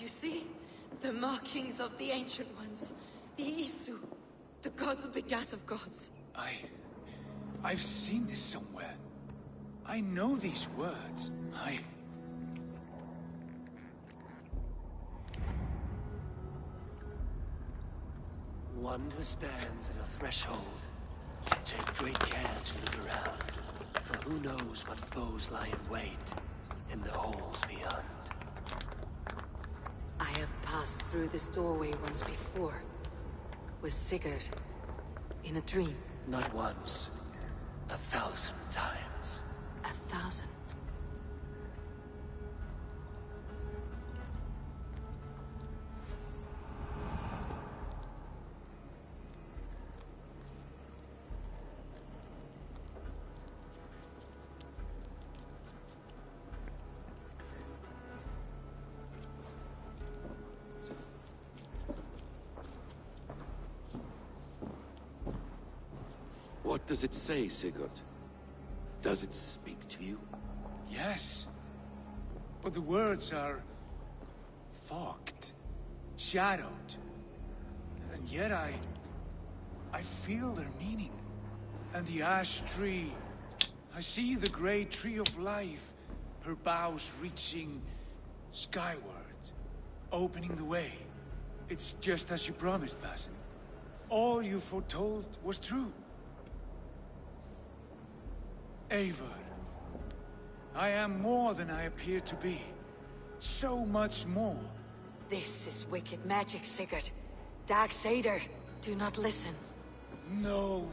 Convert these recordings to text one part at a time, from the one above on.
You see? The markings of the Ancient Ones. The Isu. The gods begat of gods. I've seen this somewhere. I know these words. One who stands at a threshold should take great care to look around, for who knows what foes lie in wait in the halls beyond. I have passed through this doorway once before. With Sigurd. In a dream. Not once, 1,000 times. 1,000? What does it say, Sigurd? Does it speak to you? Yes. But the words are... fogged. Shadowed. And yet I feel their meaning. And the ash tree... I see the great tree of life. Her boughs reaching... skyward. Opening the way. It's just as you promised, Basim. All you foretold was true. Eivor, I am more than I appear to be. So much more. This is wicked magic, Sigurd. Darksader, do not listen. No,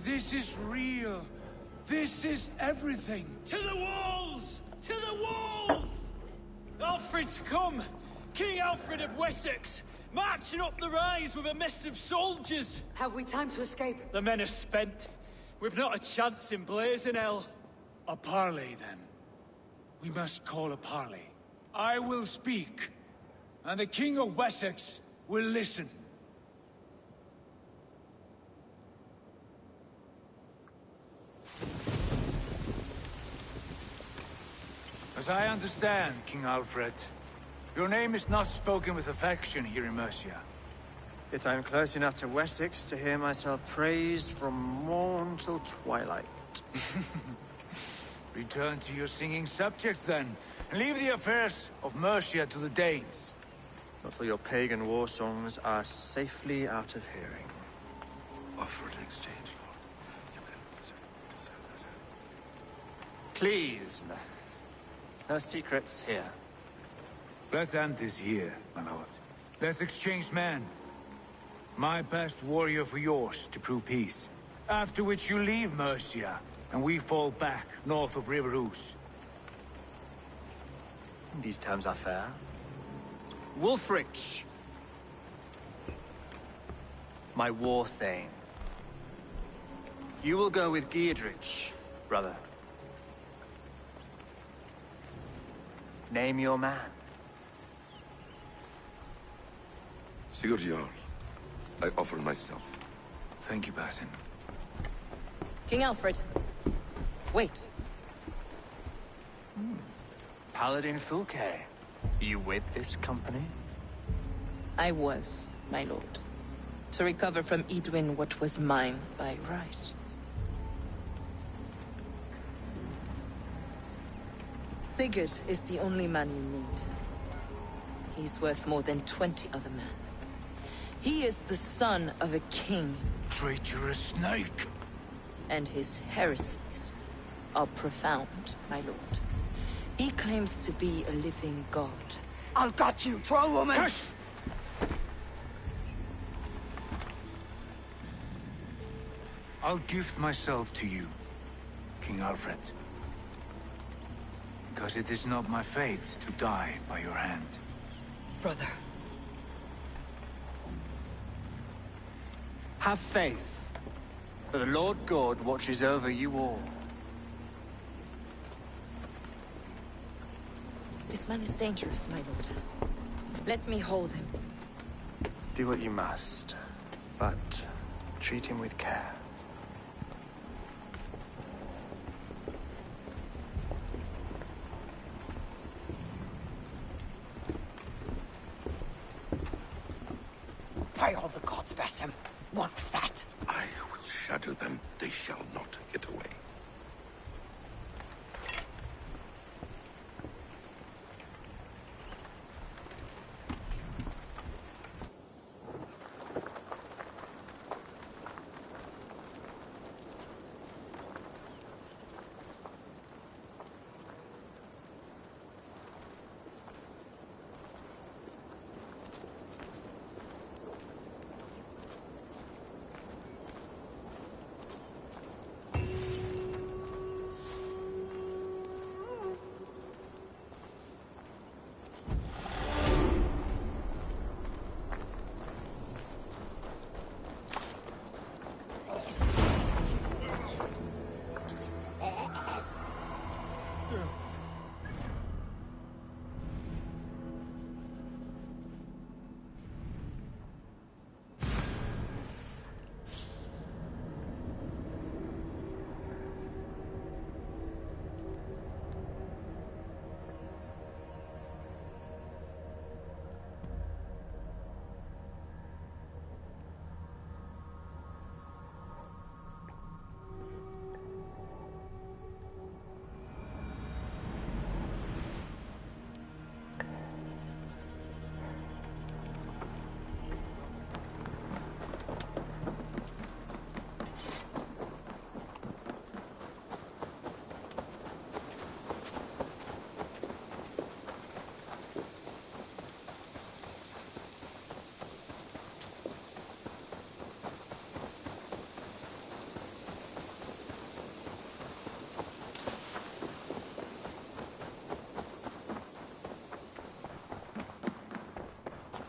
this is real. This is everything. To the walls! To the walls! Alfred's come! King Alfred of Wessex! Marching up the rise with a mess of soldiers! Have we time to escape? The men are spent. We've not a chance in blazing hell. A parley, then. We must call a parley. I will speak, and the King of Wessex will listen. As I understand, King Alfred, your name is not spoken with affection here in Mercia. Yet I am close enough to Wessex to hear myself praised from morn till twilight. Return to your singing subjects, then, and leave the affairs of Mercia to the Danes. Not till your pagan war songs are safely out of hearing. Offer an exchange, Lord. You can... Please, no secrets here. Let's end this here, my lord. Let's exchange men. My best warrior for yours to prove peace. After which you leave Mercia, and we fall back north of River Ouse. These terms are fair. Wulfrich! My war thane. You will go with Giedrich, brother. Name your man. Sigurd Jarl, I offer myself. Thank you, Basim. King Alfred. Wait. Paladin Fulke. You with this company? I was, my lord. To recover from Edwin what was mine by right. Sigurd is the only man you need. He's worth more than 20 other men. He is the son of a king. Traitorous snake! And his heresies are profound, my lord. He claims to be a living god. I'll got you, troll woman! Hush! I'll gift myself to you, King Alfred. Because it is not my fate to die by your hand. Brother. Have faith, for the Lord God watches over you all. This man is dangerous, my lord. Let me hold him. Do what you must, but treat him with care. By all the gods, Basim. What was that? I will shatter them. They shall not get away.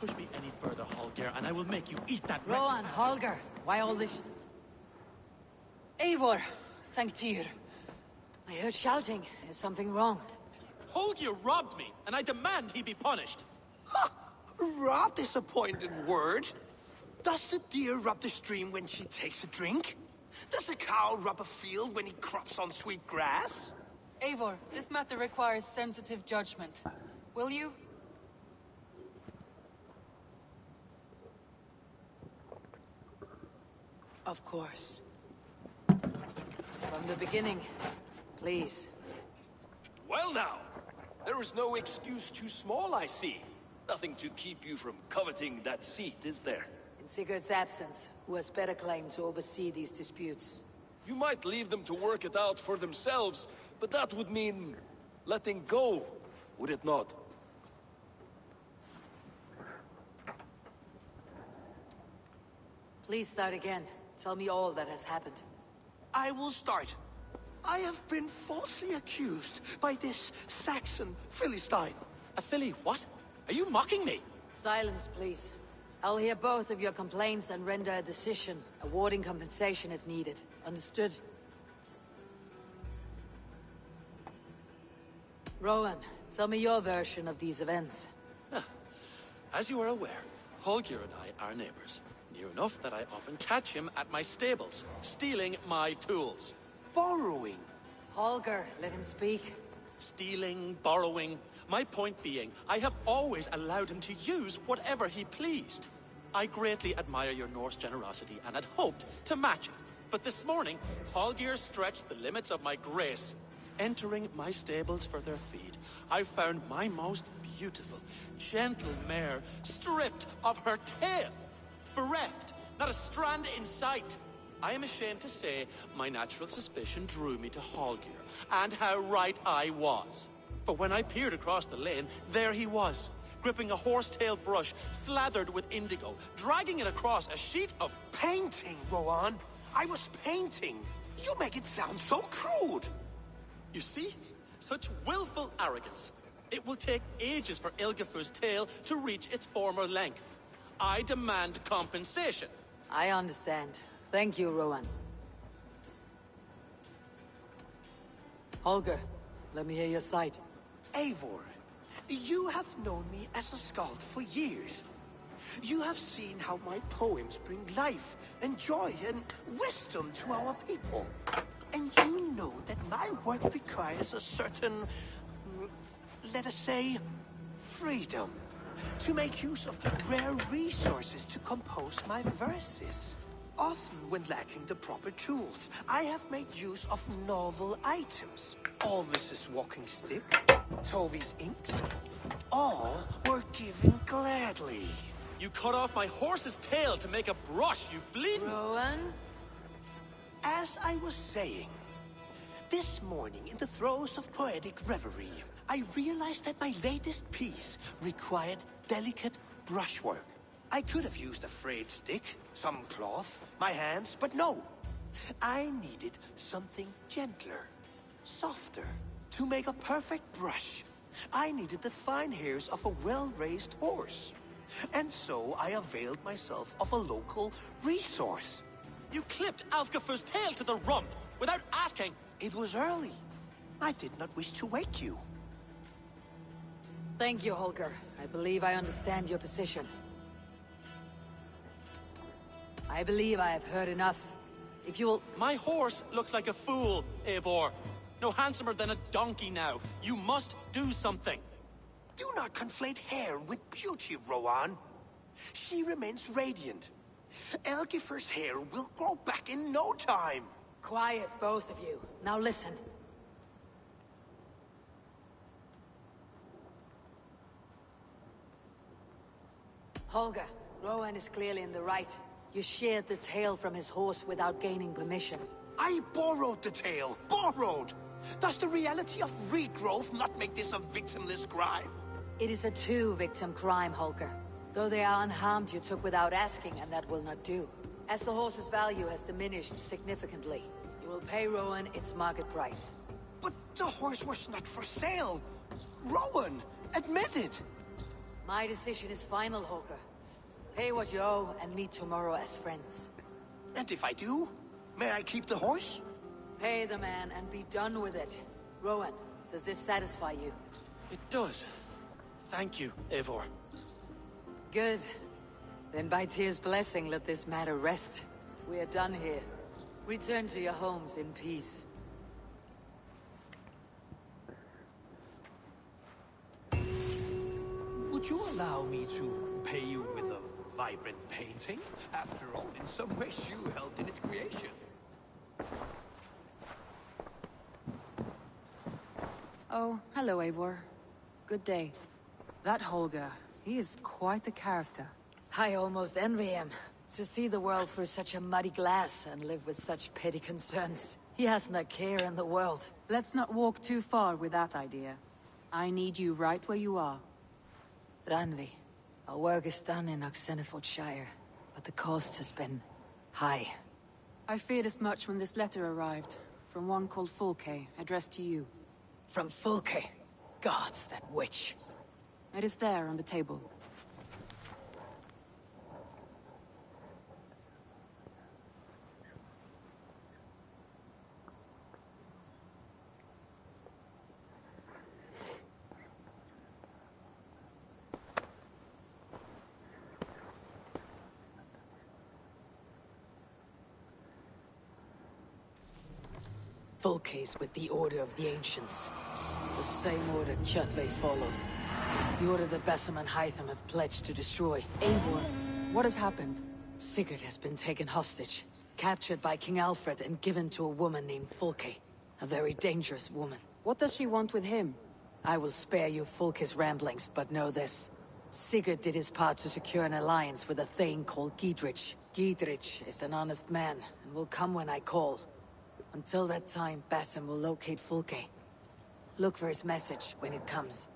Push me any further, Holger, and I will make you eat that Rowan, Holger, why all this? Eivor, thank Tyr. I heard shouting. Is something wrong? Holger robbed me, and I demand he be punished. Rot disappointed word. Does the deer rub the stream when she takes a drink? Does a cow rub a field when he crops on sweet grass? Eivor, this matter requires sensitive judgment. Will you? Of course. From the beginning, please. Well now, there is no excuse too small, I see. Nothing to keep you from coveting that seat, is there? In Sigurd's absence, who has better claim to oversee these disputes? You might leave them to work it out for themselves, but that would mean letting go, would it not? Please start again. Tell me all that has happened. I will start. I have been falsely accused by this Saxon Philistine. A Philly what? Are you mocking me? Silence, please. I'll hear both of your complaints and render a decision, awarding compensation if needed. Understood? Rowan, tell me your version of these events. As you are aware, Holger and I are neighbors. Near enough that I often catch him at my stables, stealing my tools. Borrowing. Holger, let him speak. Stealing, borrowing. My point being, I have always allowed him to use whatever he pleased. I greatly admire your Norse generosity and had hoped to match it. But this morning, Holger stretched the limits of my grace. Entering my stables for their feed, I found my most beautiful, gentle mare stripped of her tail. Bereft, not a strand in sight. I am ashamed to say my natural suspicion drew me to Holger, and how right I was. For when I peered across the lane, there he was, gripping a horsetail brush slathered with indigo, dragging it across a sheet of painting, Rowan. I was painting. You make it sound so crude. You see? Such willful arrogance. It will take ages for Ilgafur's tail to reach its former length. I demand compensation. I understand. Thank you, Rowan. Holger, let me hear your side. Eivor, you have known me as a skald for years. You have seen how my poems bring life and joy and wisdom to our people. And you know that my work requires a certain, let us say, freedom. to make use of the rare resources to compose my verses. Often when lacking the proper tools, I have made use of novel items. Alvis's walking stick, Tovi's inks, all were given gladly. You cut off my horse's tail to make a brush, you bleeding... Rowan? As I was saying, this morning in the throes of poetic reverie, I realized that my latest piece required delicate brushwork. I could have used a frayed stick, some cloth, my hands, but no. I needed something gentler, softer. To make a perfect brush, I needed the fine hairs of a well-raised horse. And so I availed myself of a local resource. You clipped Alfgafer's tail to the rump without asking. It was early. I did not wish to wake you. Thank you, Holger. I believe I understand your position. I believe I have heard enough. If you will... My horse looks like a fool, Eivor. No handsomer than a donkey now. You must do something. Do not conflate hair with beauty, Rowan. She remains radiant. Algifer's hair will grow back in no time. Quiet, both of you. Now listen. Holger, Rowan is clearly in the right. You sheared the tail from his horse without gaining permission. I borrowed the tail. Borrowed! Does the reality of regrowth not make this a victimless crime? It is a two-victim crime, Holger. Though they are unharmed, you took without asking, and that will not do. As the horse's value has diminished significantly, you will pay Rowan its market price. But the horse was not for sale. Rowan, admit it. My decision is final, Holger. Pay what you owe and meet tomorrow as friends. And if I do, may I keep the horse? Pay the man and be done with it. Rowan, does this satisfy you? It does. Thank you, Eivor. Good. Then by Tyr's blessing, let this matter rest. We are done here. Return to your homes in peace. Would you allow me to pay you with a vibrant painting? After all, in some ways you helped in its creation. Oh, hello, Eivor. Good day. That Holger, he is quite the character. I almost envy him. To see the world through such a muddy glass and live with such petty concerns. He hasn't a care in the world. Let's not walk too far with that idea. I need you right where you are. Randvi, our work is done in Oxenfordshire, but the cost has been high. I feared as much when this letter arrived, from one called Fulke, addressed to you. From Fulke? Gods, that witch. It is there on the table. Fulke's with the Order of the Ancients. The same order Kjotve followed. The order that Basim and Hytham have pledged to destroy. Eivor, what has happened? Sigurd has been taken hostage, captured by King Alfred and given to a woman named Fulke. A very dangerous woman. What does she want with him? I will spare you Fulke's ramblings, but know this. Sigurd did his part to secure an alliance with a thane called Gidrich. Gidrich is an honest man, and will come when I call. Until that time, Basim will locate Fulke. Look for his message when it comes.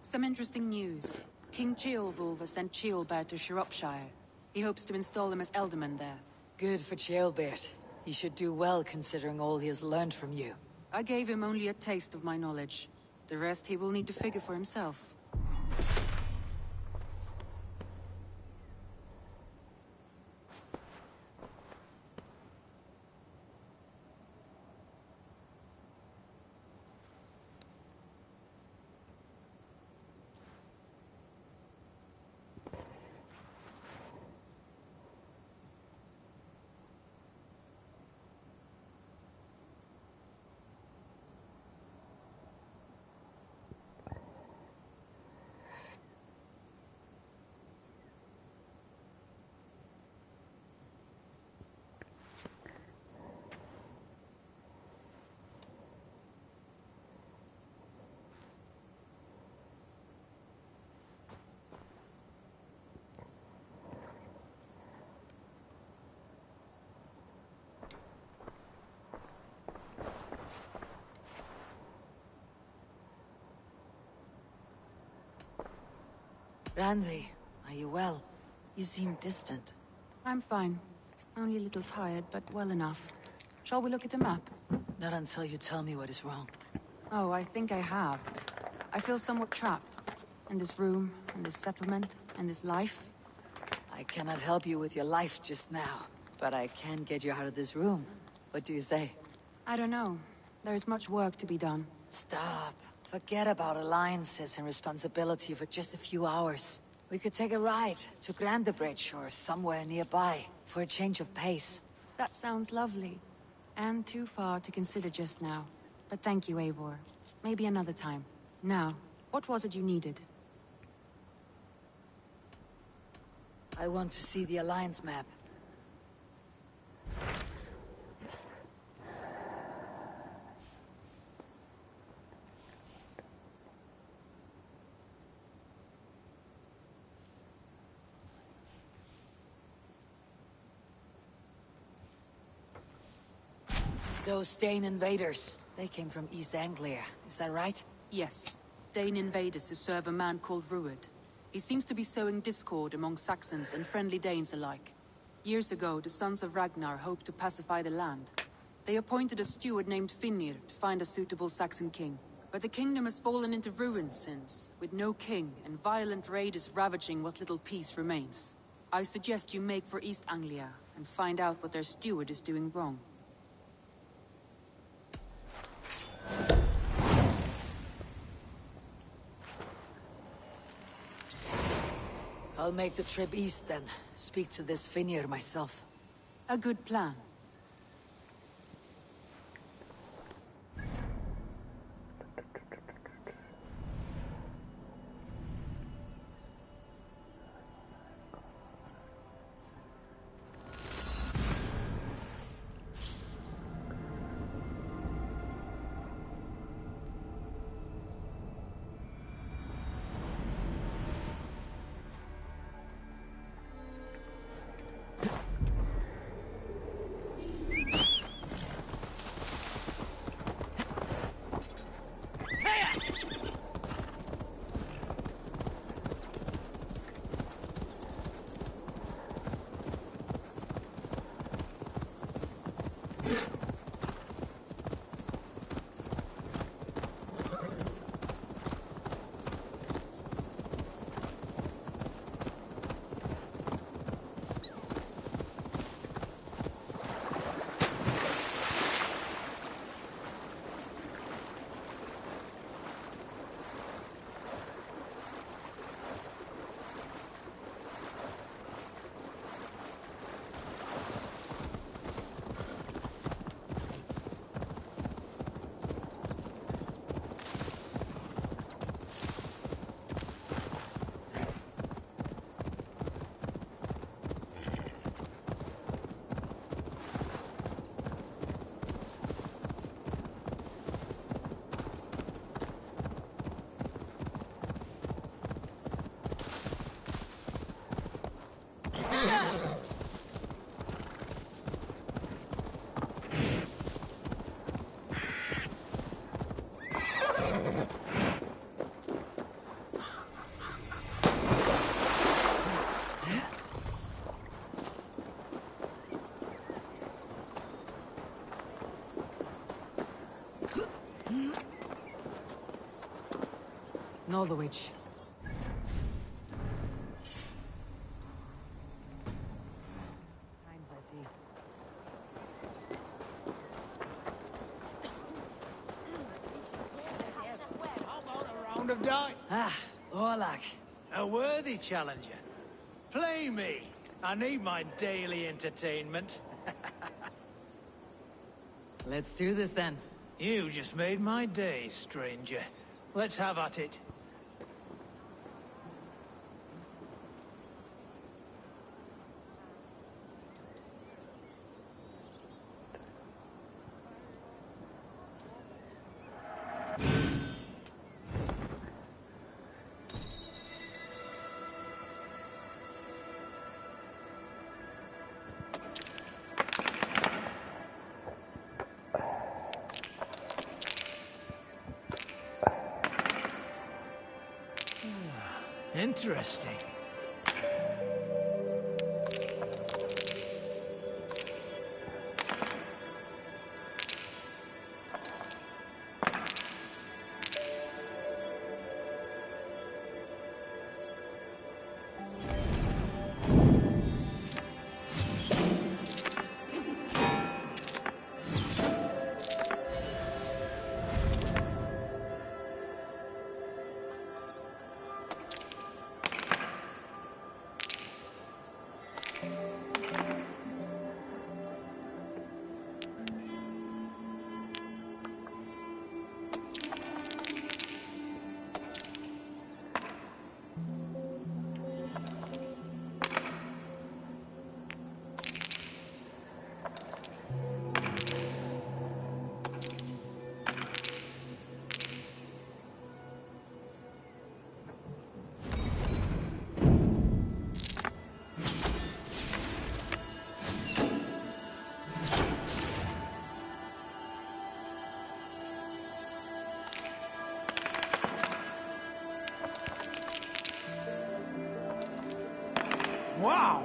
Some interesting news. King Ceolwulf has sent Ceolbert to Shropshire. He hopes to install him as Elderman there. Good for Ceolbert. He should do well considering all he has learned from you. I gave him only a taste of my knowledge. The rest he will need to figure for himself. Randvi, are you well? You seem distant. I'm fine. Only a little tired, but well enough. Shall we look at the map? Not until you tell me what is wrong. Oh, I think I have. I feel somewhat trapped. In this room, in this settlement, in this life. I cannot help you with your life just now, but I can get you out of this room. What do you say? I don't know. There is much work to be done. Stop. Forget about alliances and responsibility for just a few hours. We could take a ride to Grandebridge or somewhere nearby for a change of pace. That sounds lovely. And too far to consider just now. But thank you, Eivor. Maybe another time. Now, what was it you needed? I want to see the Alliance map. Those Dane invaders, they came from East Anglia, is that right? Yes. Dane invaders who serve a man called Rued. He seems to be sowing discord among Saxons and friendly Danes alike. Years ago, the sons of Ragnar hoped to pacify the land. They appointed a steward named Finnir to find a suitable Saxon king. But the kingdom has fallen into ruins since, with no king and violent raiders ravaging what little peace remains. I suggest you make for East Anglia and find out what their steward is doing wrong. I'll make the trip east then. Speak to this Finnir myself. A good plan. Northwich. Times I see. Round of dice. Ah, Orlak. A worthy challenger. Play me. I need my daily entertainment. Let's do this then. You just made my day, stranger. Let's have at it. Interesting. Wow!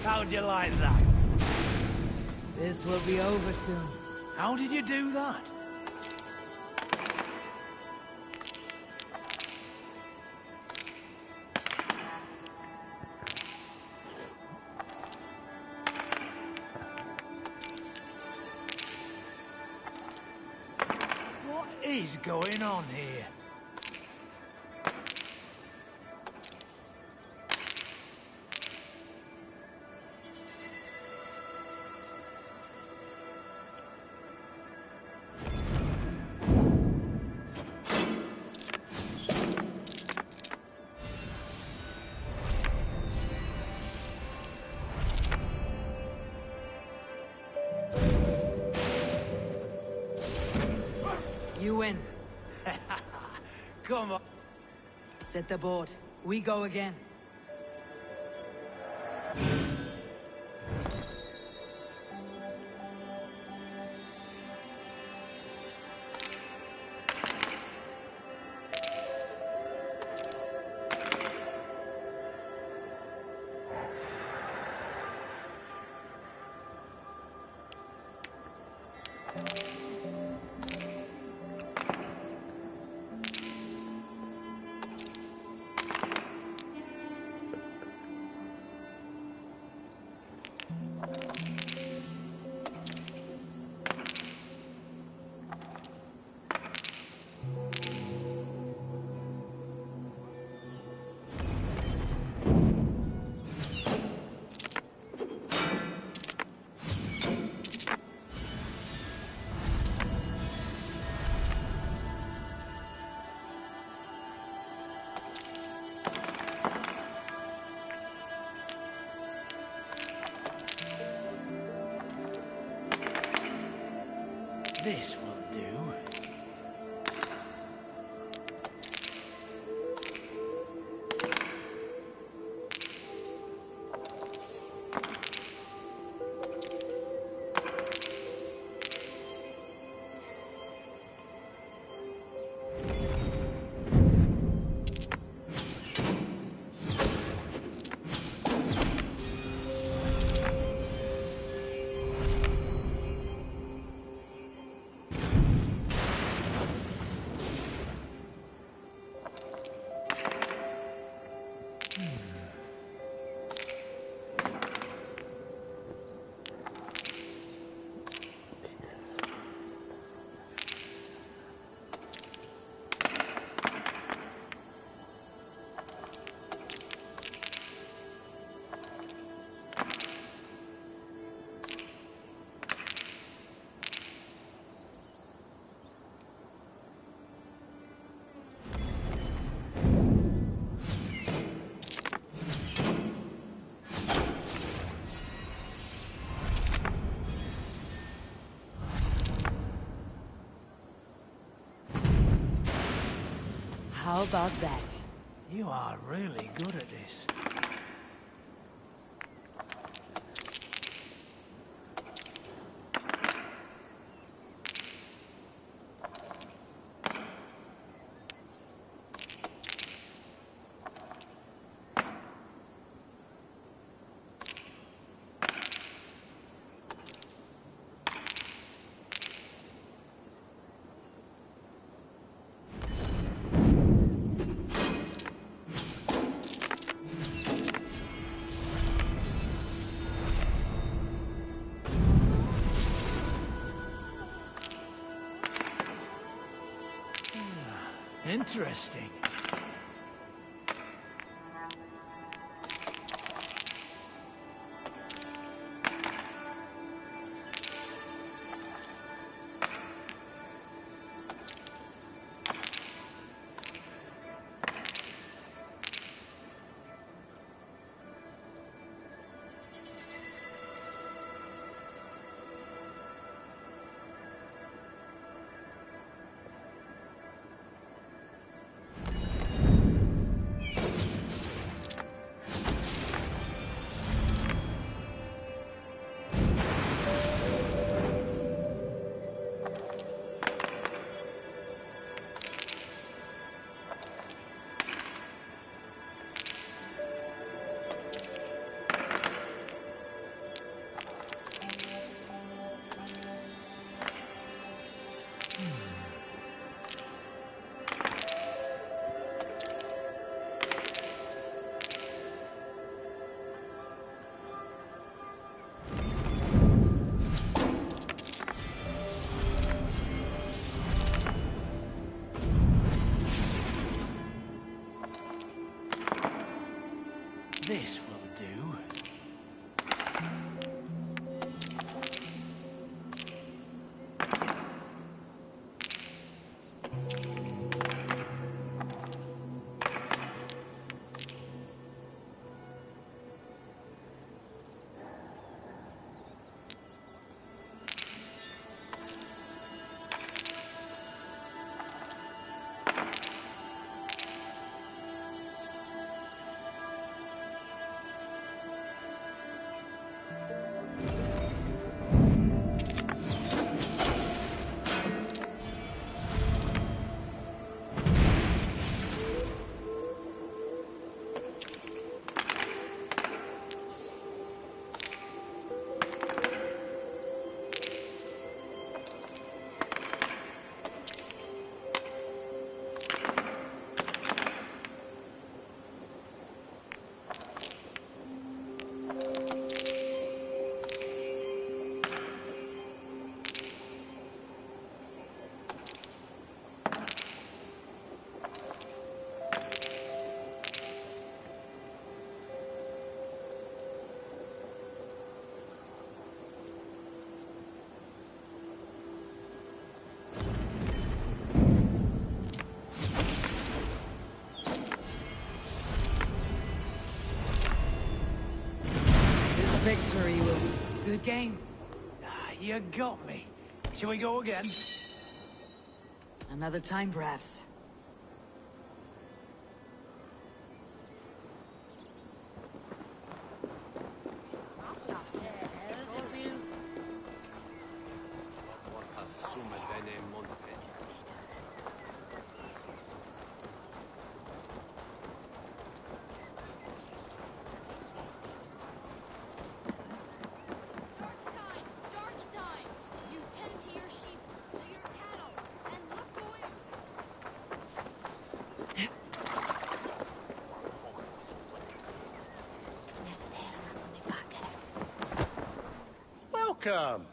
How'd you like that? This will be over soon. How did you do that? What is going on here? You win. Come on. Set the board. We go again. This will do. How about that? You are really good at this. Interesting. This will do. Victory will be good game. You got me. Shall we go again? Another time, perhaps. Welcome.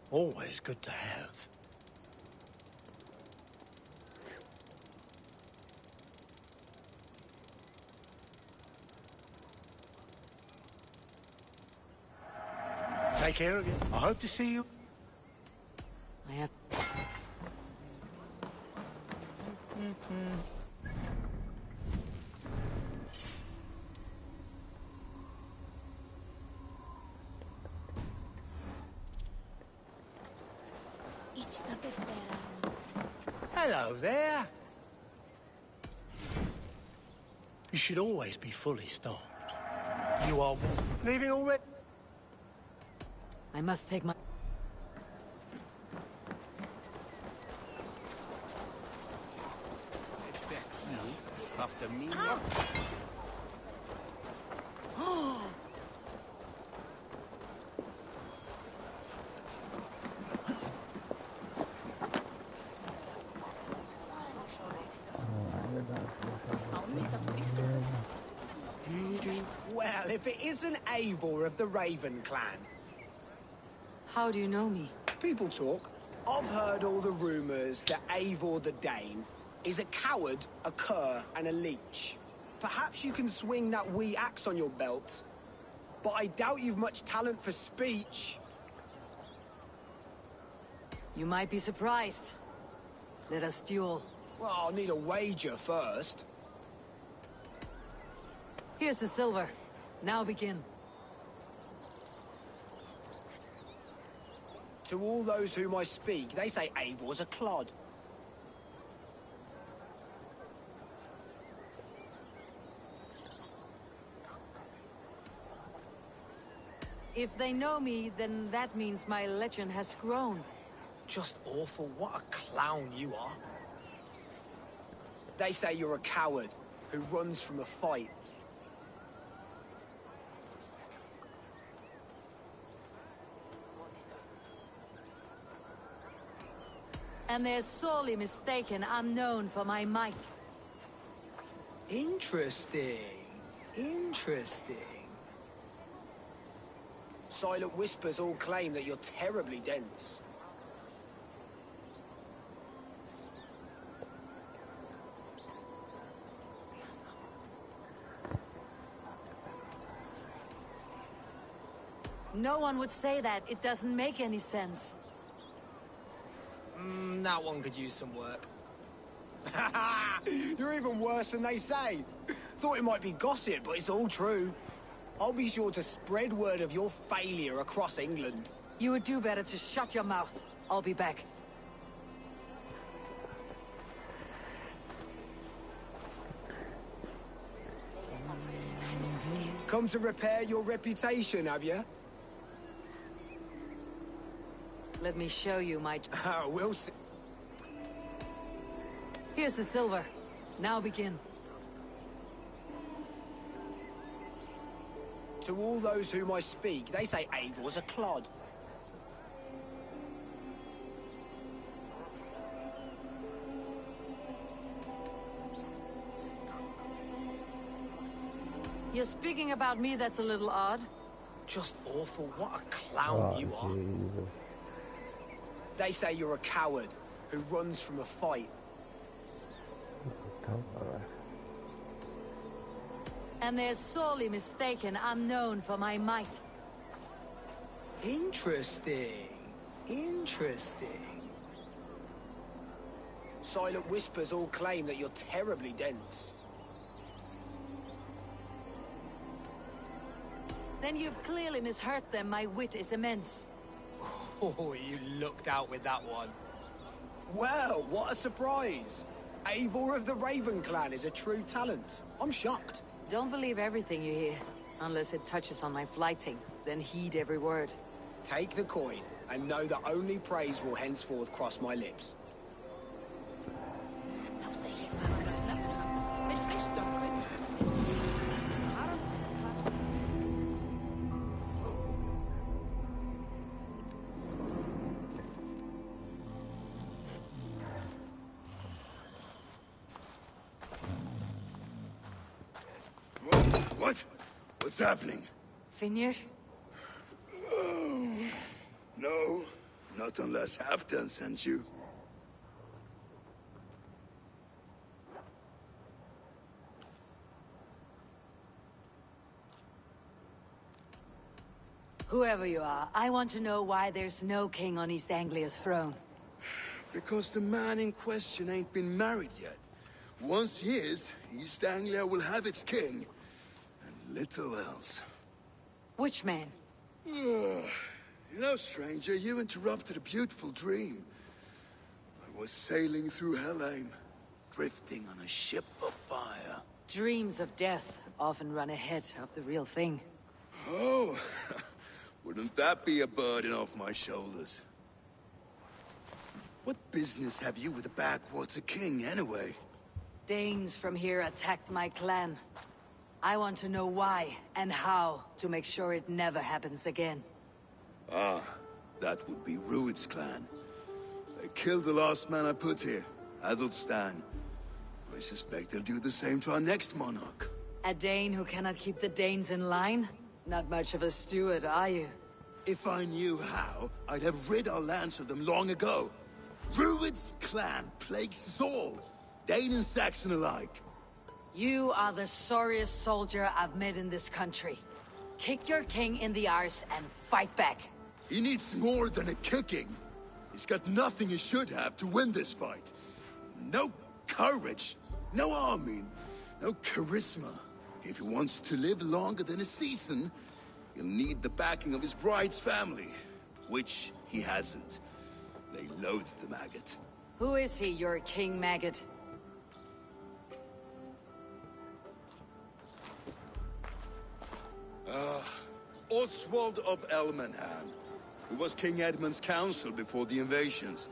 Always good to have. Take care of you. I hope to see you. I have... Idź na pewno. Hello there. You should always be fully stocked. You are leaving already? I must take my... After me. Well, if it isn't Eivor of the Raven clan. How do you know me? People talk. I've heard all the rumors that Eivor the Dane is a coward, a cur, and a leech. Perhaps you can swing that wee axe on your belt, but I doubt you've much talent for speech. You might be surprised. Let us duel. Well, I'll need a wager first. Here's the silver. Now begin. To all those whom I speak, they say Eivor's a clod. If they know me, then that means my legend has grown. Just awful. What a clown you are. They say you're a coward who runs from a fight. And they're sorely mistaken. I'm known for my might. Interesting. Interesting. Silent whispers all claim that you're terribly dense. No one would say that. It doesn't make any sense. That one could use some work. You're even worse than they say. Thought it might be gossip, but it's all true. I'll be sure to spread word of your failure across England. You would do better to shut your mouth. I'll be back. Come to repair your reputation, have you? Let me show you my... We'll see. Here's the silver. Now begin. To all those whom I speak, they say Eivor's a clod. You're speaking about me, that's a little odd. Just awful. What a clown you are. Jesus. They say you're a coward who runs from a fight. And they're sorely mistaken. I'm known for my might. Interesting. Interesting. Silent whispers all claim that you're terribly dense. Then you've clearly misheard them. My wit is immense. Oh, you lucked out with that one. Well, what a surprise. Eivor of the Raven clan is a true talent. I'm shocked. Don't believe everything you hear, unless it touches on my flighting. Then heed every word. Take the coin, and know that only praise will henceforth cross my lips. What? What's happening? Finir? No, not unless Halfdan sent you. Whoever you are, I want to know why there's no king on East Anglia's throne. Because the man in question ain't been married yet. Once he is, East Anglia will have its king. And little else. Which man? You know, stranger, you interrupted a beautiful dream. was sailing through Helheim, drifting on a ship of fire. Dreams of death often run ahead of the real thing. Oh, wouldn't that be a burden off my shoulders? What business have you with the Backwater King, anyway? Danes from here attacked my clan. I want to know why and how to make sure it never happens again. Ah, that would be Rued's clan. They killed the last man I put here, Adelstan. I suspect they'll do the same to our next monarch. A Dane who cannot keep the Danes in line? Not much of a steward, are you? If I knew how, I'd have rid our lands of them long ago. Rued's clan plagues us all, Dane and Saxon alike. You are the sorriest soldier I've met in this country. Kick your king in the arse and fight back. He needs more than a kicking. He's got nothing he should have to win this fight. No courage, no army, no charisma. If he wants to live longer than a season, he'll need the backing of his bride's family, which he hasn't. They loathe the maggot. Who is he, your king maggot? Oswald of Elmenham, who was King Edmund's counsel before the invasions.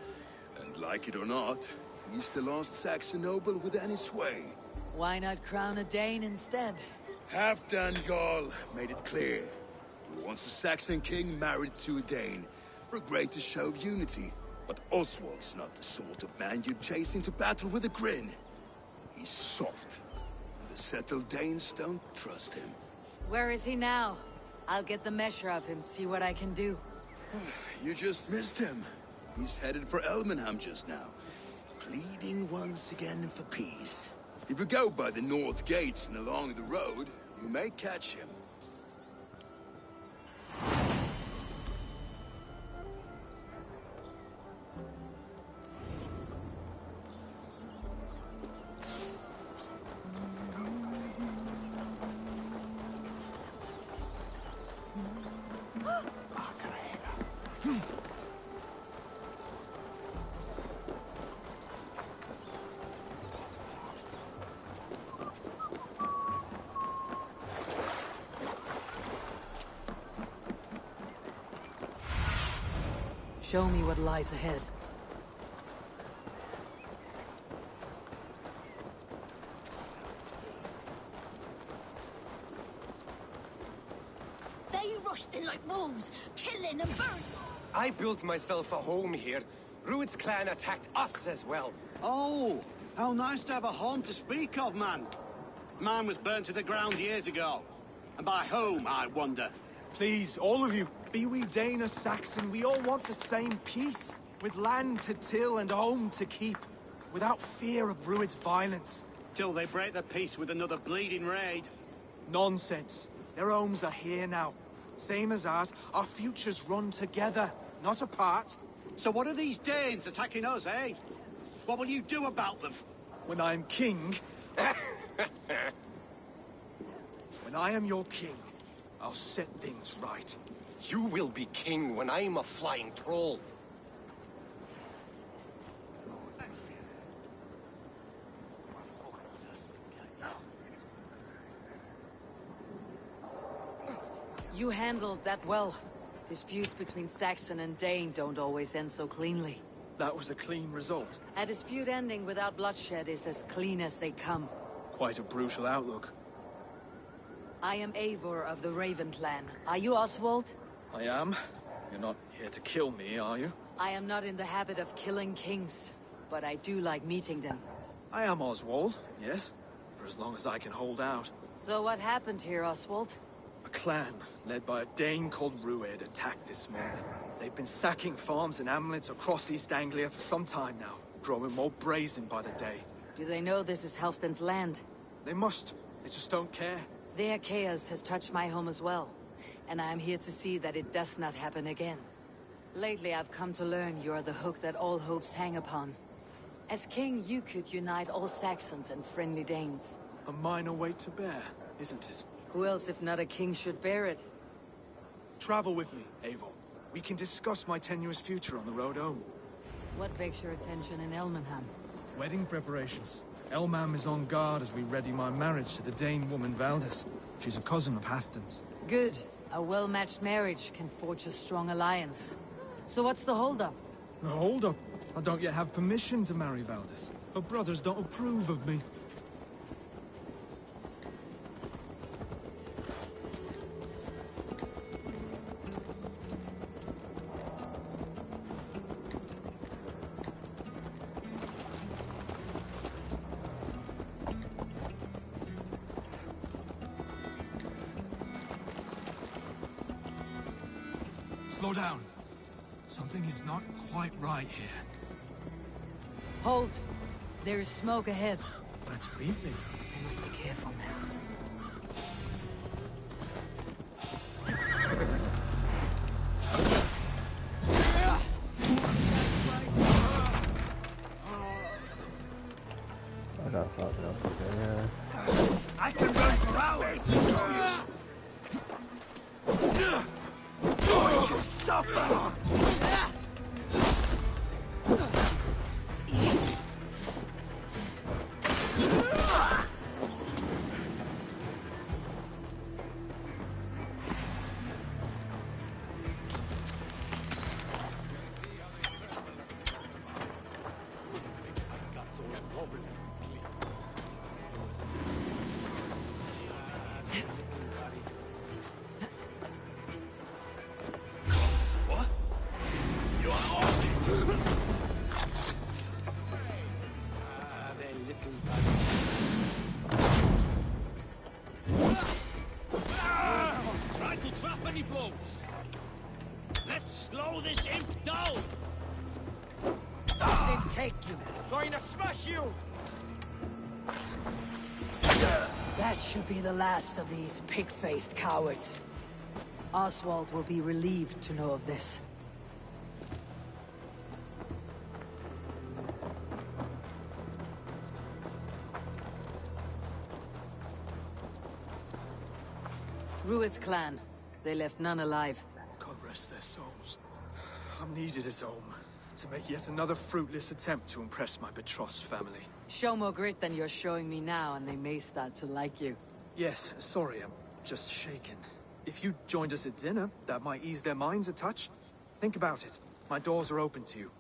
And like it or not, he's the last Saxon noble with any sway. Why not crown a Dane instead? Halfdan Jarl made it clear. He wants a Saxon king married to a Dane, for a greater show of unity. But Oswald's not the sort of man you'd chase into battle with a grin. He's soft, and the settled Danes don't trust him. Where is he now? I'll get the measure of him, see what I can do. You just missed him. He's headed for Elmenham just now, pleading once again for peace. If you go by the north gates and along the road, you may catch him. Show me what lies ahead. They rushed in like wolves, killing and burning. I built myself a home here. Rued's clan attacked us as well. Oh, how nice to have a home to speak of, man. Mine was burnt to the ground years ago. And by whom, I wonder? Please, all of you, be we Dane or Saxon, we all want the same peace. With land to till and a home to keep. Without fear of Rued's violence. Till they break the peace with another bleeding raid. Nonsense. Their homes are here now. Same as ours, our futures run together, not apart. So what are these Danes attacking us, eh? What will you do about them? When I am king... when I am your king, I'll set things right. You will be king when I'm a flying troll. You handled that well. Disputes between Saxon and Dane don't always end so cleanly. That was a clean result. A dispute ending without bloodshed is as clean as they come. Quite a brutal outlook. I am Eivor of the Raven clan. Are you Oswald? I am. You're not here to kill me, are you? I am not in the habit of killing kings, but I do like meeting them. I am Oswald, yes. For as long as I can hold out. So what happened here, Oswald? A clan, led by a Dane called Rued, attacked this morning. They've been sacking farms and hamlets across East Anglia for some time now, growing more brazen by the day. Do they know this is Halfdan's land? They must. They just don't care. Their chaos has touched my home as well, and I am here to see that it does not happen again. Lately, I've come to learn you are the hook that all hopes hang upon. As king, you could unite all Saxons and friendly Danes. A minor weight to bear, isn't it? Who else, if not a king, should bear it? Travel with me, Eivor. We can discuss my tenuous future on the road home. What begs your attention in Elmenham? Wedding preparations. Elmam is on guard as we ready my marriage to the Dane woman Valdis. She's a cousin of Halfdan's. Good. A well-matched marriage can forge a strong alliance. So what's the holdup? The hold-up? I don't yet have permission to marry Valdis. Her brothers don't approve of me. Slow down. Something is not quite right here. Hold. There is smoke ahead. That's breathing. I must be careful now. I can run for hours! Going to suffer! Try to trap any blows. Let's slow this imp down. Let him take you. Going to smash you. That should be the last of these pig-faced cowards. Oswald will be relieved to know of this. Rued's clan. They left none alive. God rest their souls. I'm needed at home to make yet another fruitless attempt to impress my betrothed family. Show more grit than you're showing me now, and they may start to like you. Yes, sorry, I'm just shaken. If you joined us at dinner, that might ease their minds a touch. Think about it. My doors are open to you.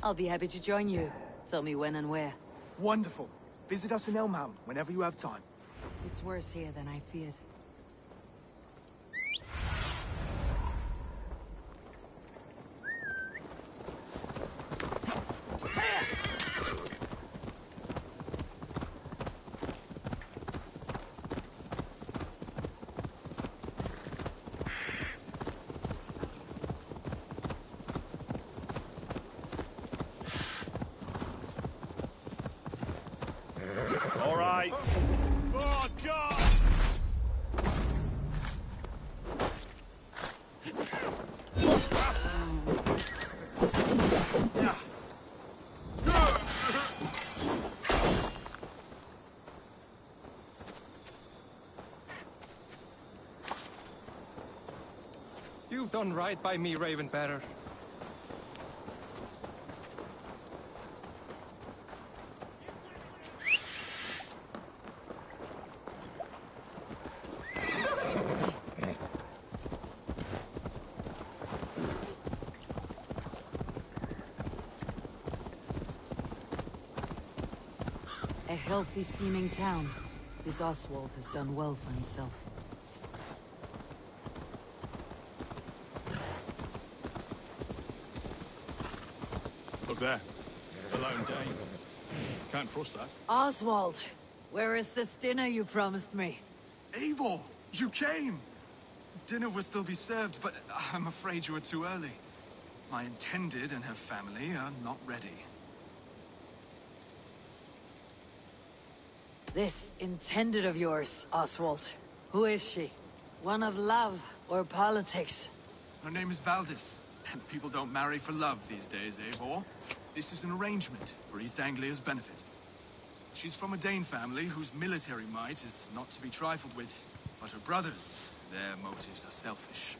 I'll be happy to join you. Tell me when and where. Wonderful. Visit us in Elmham whenever you have time. It's worse here than I feared. All right. Oh, God! You've done right by me, Ravenbearer. A healthy-seeming town. This Oswald has done well for himself. Look there. A lone Dane. Can't trust that. Oswald! Where is this dinner you promised me? Eivor, you came! Dinner will still be served, but I'm afraid you are too early. My intended and her family are not ready. This intended of yours, Oswald. Who is she? One of love or politics? Her name is Valdis, and people don't marry for love these days, Eivor. This is an arrangement for East Anglia's benefit. She's from a Dane family whose military might is not to be trifled with. But her brothers, their motives are selfish.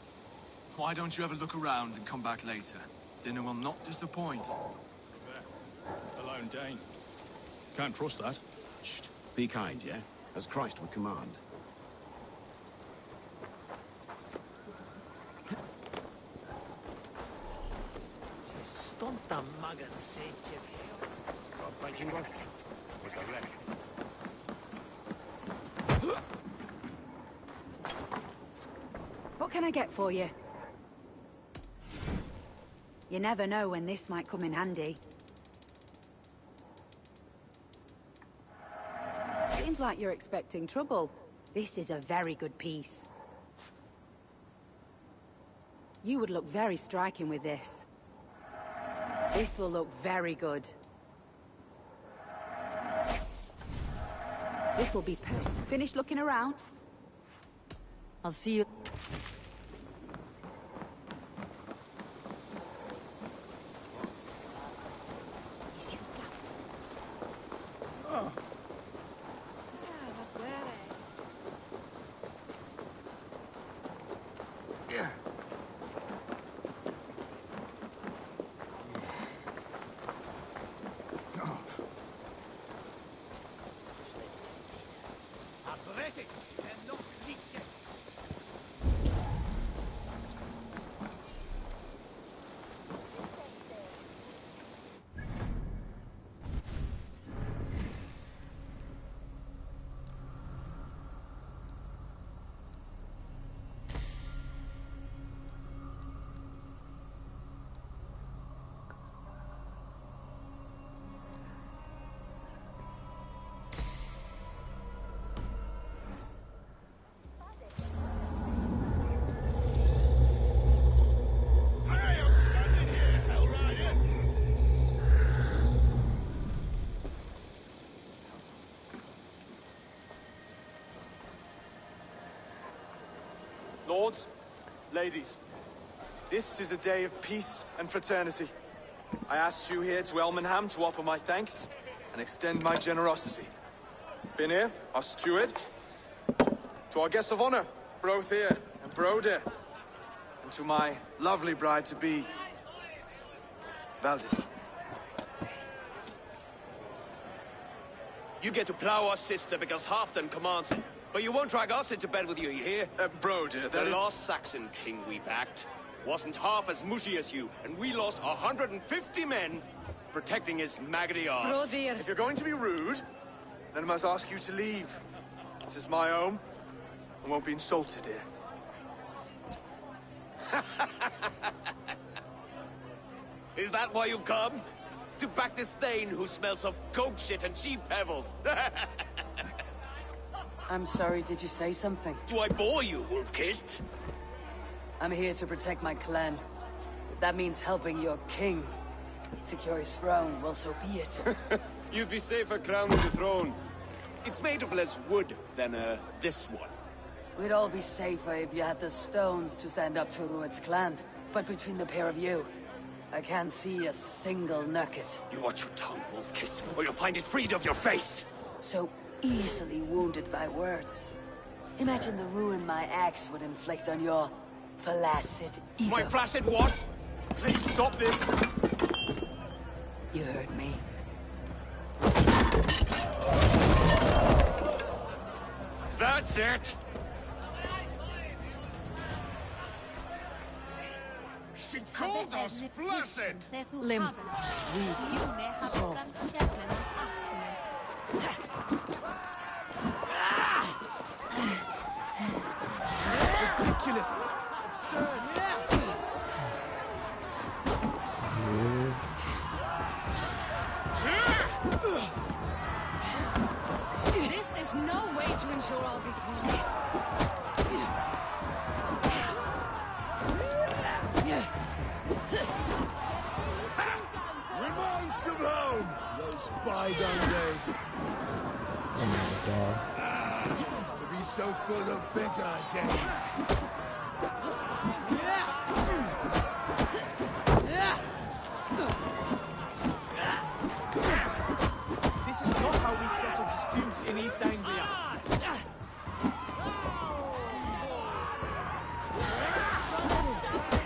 Why don't you ever look around and come back later? Dinner will not disappoint. There. Alone, Dane. Can't trust that. Shh. Be kind, yeah? As Christ would command. Stonta magen säker. What can I get for you? You never know when this might come in handy. Seems like you're expecting trouble. This is a very good piece. You would look very striking with this. This will look very good. This will be perfect. Finished looking around? I'll see you. Lords, ladies, this is a day of peace and fraternity. I asked you here to Elmenham to offer my thanks and extend my generosity. Finir, our steward, to our guests of honor, Brothir and Brodir, and to my lovely bride-to-be, Valdis. You get to plow our sister because Halfdan commands it. But you won't drag us into bed with you, you hear? Brodir, the last Saxon king we backed wasn't half as mushy as you, and we lost 150 men protecting his maggoty arse. Brodir! If you're going to be rude, then I must ask you to leave. This is my home. I won't be insulted here. Is that why you've come? To back this Thane who smells of goat shit and cheap pebbles? I'm sorry, did you say something? Do I bore you, wolf-kissed? I'm here to protect my clan. If that means helping your king secure his throne, well, so be it. You'd be safer crowning the throne. It's made of less wood than, this one. We'd all be safer if you had the stones to stand up to Rued's clan. But between the pair of you, I can't see a single nugget. You watch your tongue, wolf-kissed, or you'll find it freed of your face! So easily wounded by words. Imagine the ruin my axe would inflict on your flaccid ego. My flaccid what? Please stop this! You heard me. That's it! She called us flaccid! Limp. Weak. Soft. Ridiculous! Absurd! This is no way to ensure I'll be free. Reminds of home! Those bygone days. Oh my god. To be so full of vigor again. This is not how we settle disputes in East Anglia. Stop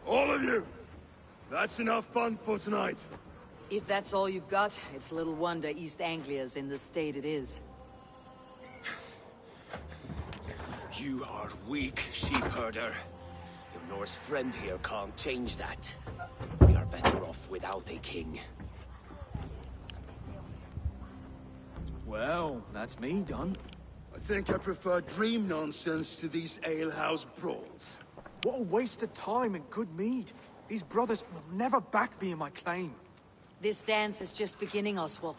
All of you! That's enough fun for tonight. If that's all you've got, it's little wonder East Anglia's in the state it is. You are weak, sheepherder. Your Norse friend here can't change that. We are better off without a king. Well, that's me done. I think I prefer dream nonsense to these alehouse brawls. What a waste of time and good mead. These brothers will never back me in my claim. This dance is just beginning, Oswald.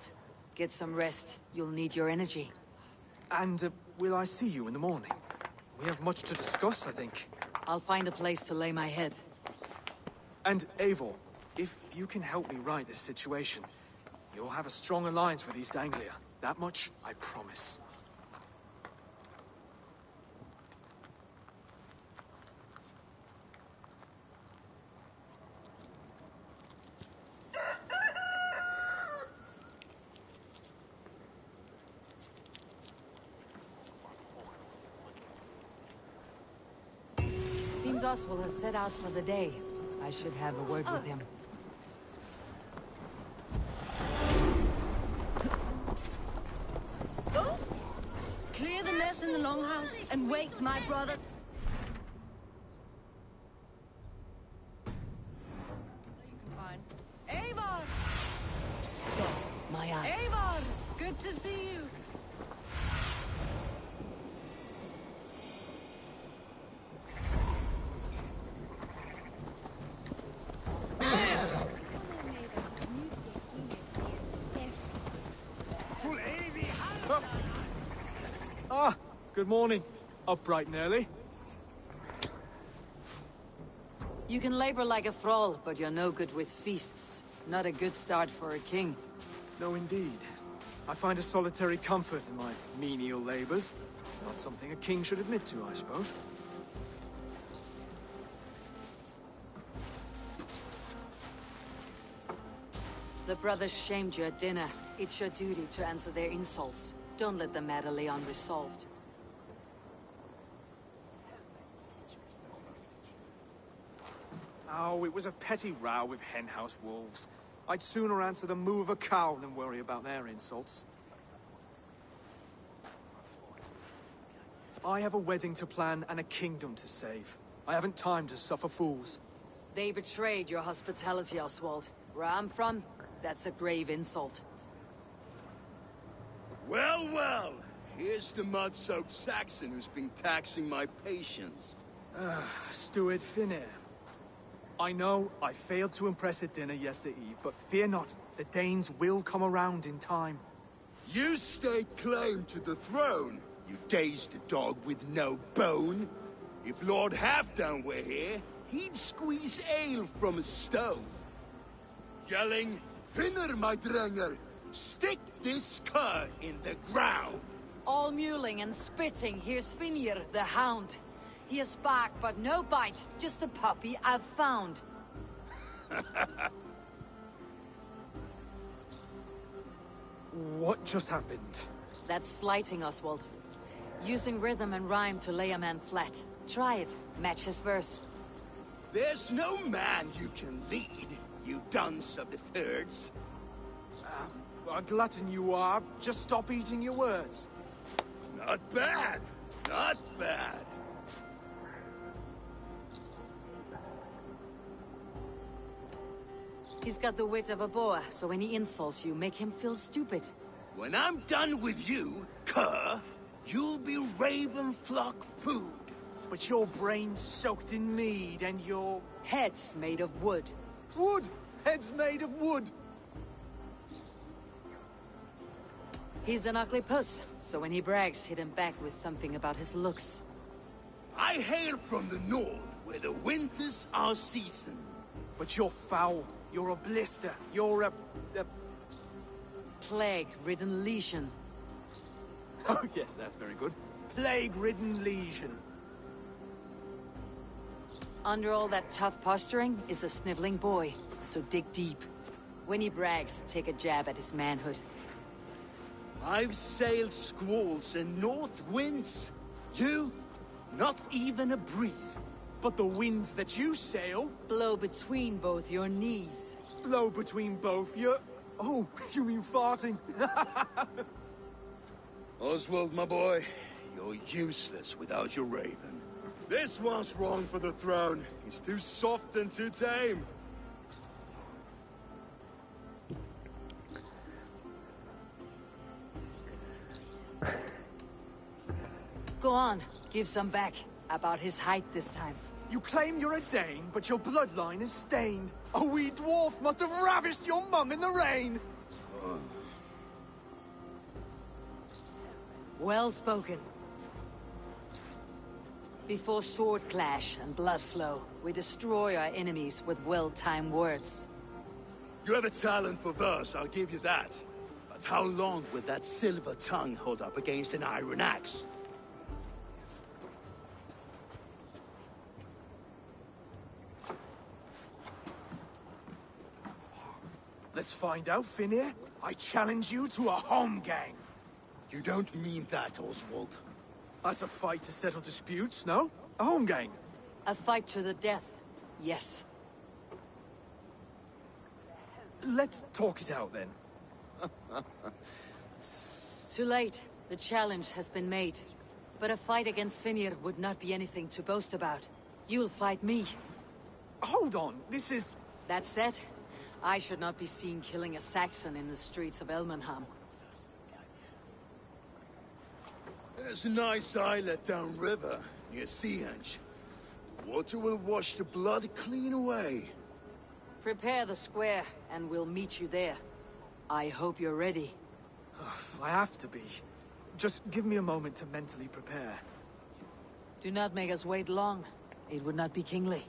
Get some rest. You'll need your energy. And will I see you in the morning? We have much to discuss, I think. I'll find a place to lay my head. And Eivor, if you can help me right this situation, you'll have a strong alliance with East Anglia. That much, I promise. Seems Oswald has set out for the day. I should have a word with him. Clear the mess in the longhouse and wake my brother. Eivor! My eyes. Eivor! Good to see you. Ah, good morning. Up bright and early. You can labor like a thrall, but you're no good with feasts. Not a good start for a king. No, indeed. I find a solitary comfort in my menial labors. Not something a king should admit to, I suppose. The brothers shamed you at dinner. It's your duty to answer their insults. Don't let the matter lay unresolved. Oh, it was a petty row with henhouse wolves. I'd sooner answer the moo of a cow than worry about their insults. I have a wedding to plan and a kingdom to save. I haven't time to suffer fools. They betrayed your hospitality, Oswald. Where I'm from, that's a grave insult. Well, well. Here's the mud-soaked Saxon who's been taxing my patience. Steward Finnair. I know I failed to impress at dinner yesterday eve, but fear not, the Danes will come around in time. You stake claim to the throne, you dazed dog with no bone. If Lord Halfdan were here, he'd squeeze ale from a stone. Yelling, Finner, my drenger, stick this cur in the ground. All mewling and spitting, here's Finir, the hound. He has bark, but no bite, just a puppy I've found. What just happened? That's flighting, Oswald. Using rhythm and rhyme to lay a man flat. Try it, match his verse. There's no man you can lead, you dunce of the thirds. A glutton you are. Just stop eating your words. Not bad, not bad. He's got the wit of a boa, so when he insults you, make him feel stupid. When I'm done with you, cur, you'll be raven flock food. But your brain's soaked in mead and your... Head's made of wood. Wood! Head's made of wood! He's an ugly puss, so when he brags, hit him back with something about his looks. I hail from the north, where the winters are seasoned. But you're foul. You're a blister. You're a... Plague-ridden legion. Oh yes, that's very good. Plague-ridden legion. Under all that tough posturing is a sniveling boy, so dig deep. When he brags, take a jab at his manhood. I've sailed squalls and north winds. You, not even a breeze. But the winds that you sail... Blow between both your knees. Blow between both your... Oh, you mean farting? Oswald, my boy, you're useless without your raven. This one's wrong for the throne. He's too soft and too tame. Go on, give some back. About his height this time. You claim you're a Dane, but your bloodline is stained. A wee dwarf must have ravished your mum in the rain! Well spoken. Before sword clash and blood flow, we destroy our enemies with well-timed words. You have a talent for verse, I'll give you that. But how long will that silver tongue hold up against an iron axe? Let's find out, Finir. I challenge you to a home gang. You don't mean that, Oswald. That's a fight to settle disputes, no? A home gang. A fight to the death, yes. Let's talk it out, then. Too late. The challenge has been made. But a fight against Finir would not be anything to boast about. You'll fight me. Hold on, this is... That said, I should not be seen killing a Saxon in the streets of Elmenham. There's a nice islet downriver, near Seahenge. Water will wash the blood clean away. Prepare the square, and we'll meet you there. I hope you're ready. I have to be. Just give me a moment to mentally prepare. Do not make us wait long. It would not be kingly.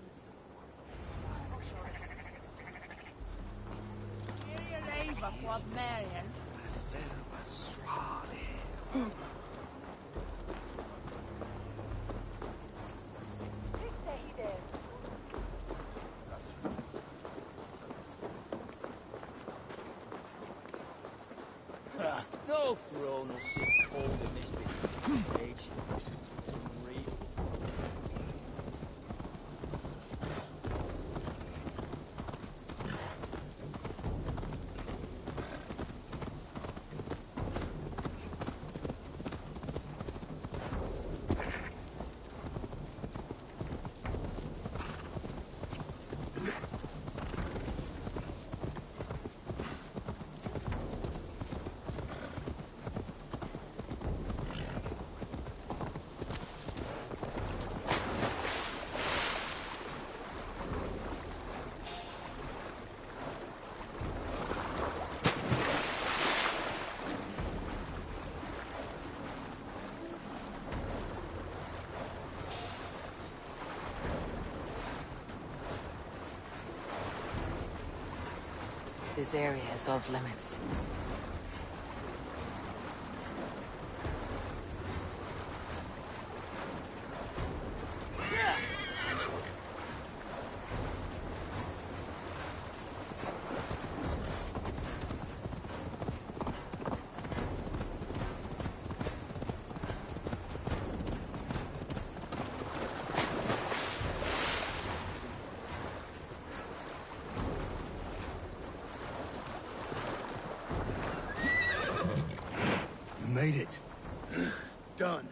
No throne will sit cold in this big age. Some read. This area is off limits. Made it. Done.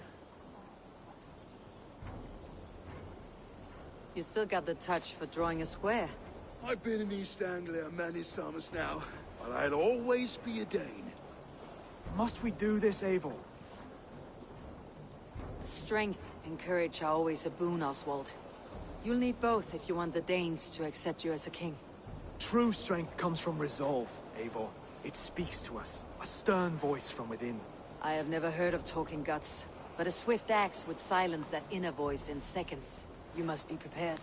You still got the touch for drawing a square. I've been in East Anglia many summers now, but I'll always be a Dane. Must we do this, Eivor? Strength and courage are always a boon, Oswald. You'll need both if you want the Danes to accept you as a king. True strength comes from resolve, Eivor. It speaks to us. A stern voice from within. I have never heard of talking guts, but a swift axe would silence that inner voice in seconds. You must be prepared.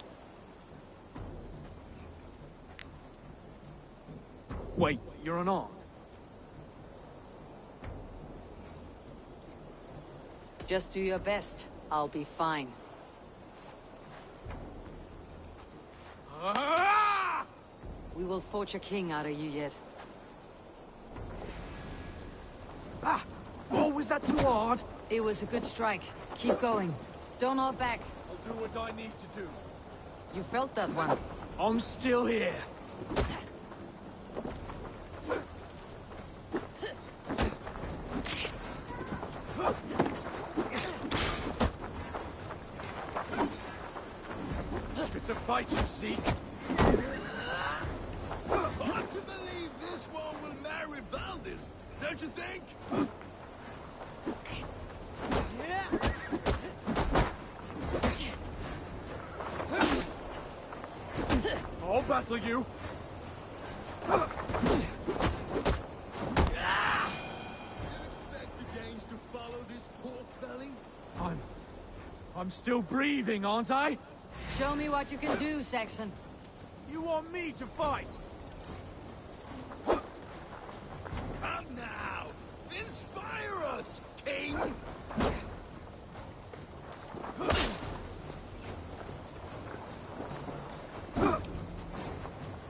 Wait, you're unarmed? Just do your best. I'll be fine. We will forge a king out of you yet. Ah! Oh, was that too hard? It was a good strike. Keep going. Don't hold back. I'll do what I need to do. You felt that one. I'm still here. It's a fight you seek. Hard to believe this one will marry Valdis, don't you think? I'll battle you. I'm still breathing, aren't I? Show me what you can do, Saxon. You want me to fight? Come now! Inspire us, King!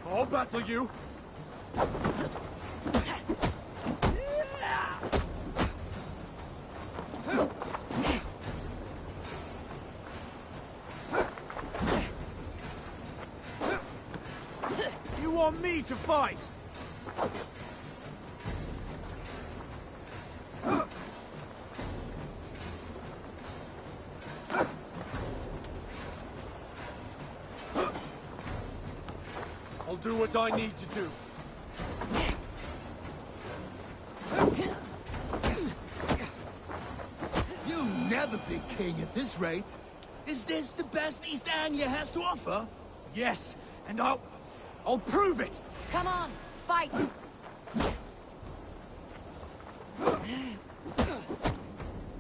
I'll battle you. You want me to fight? I'll do what I need to do. You'll never be king at this rate. Is this the best East Anglia has to offer? Yes, and I'll prove it! Come on, fight!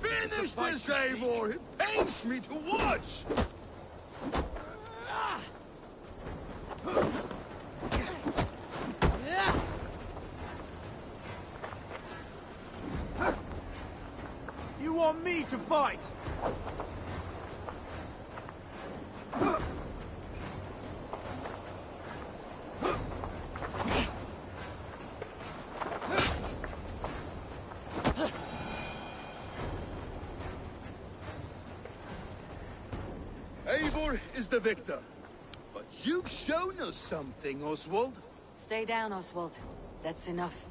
Finish this, Eivor! It pains me to watch! You want me to fight? Eivor is the victor. But you've shown us something, Oswald. Stay down, Oswald. That's enough.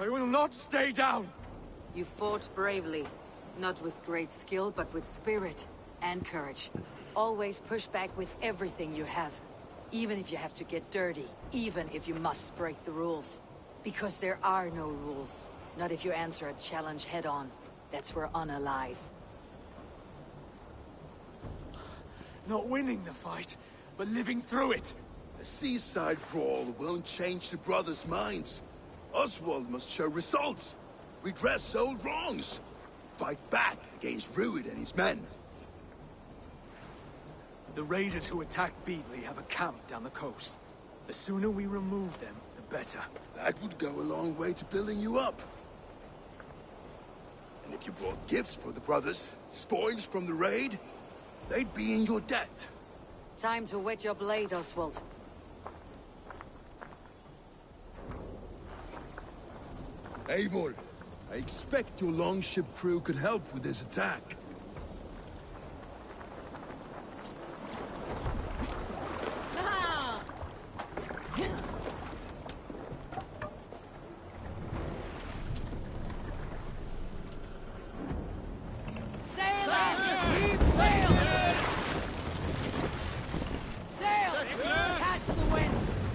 I will not stay down! You fought bravely. Not with great skill, but with spirit and courage. Always push back with everything you have. Even if you have to get dirty. Even if you must break the rules. Because there are no rules. Not if you answer a challenge head-on. That's where honor lies. Not winning the fight, but living through it. A seaside brawl won't change the brothers' minds. Oswald must show results. Redress old wrongs. Fight back against Rued and his men. The raiders who attacked Beatley have a camp down the coast. The sooner we remove them, the better. That would go a long way to building you up. And if you brought gifts for the brothers, spoils from the raid, they'd be in your debt. Time to wet your blade, Oswald. Eivor, I expect your longship crew could help with this attack.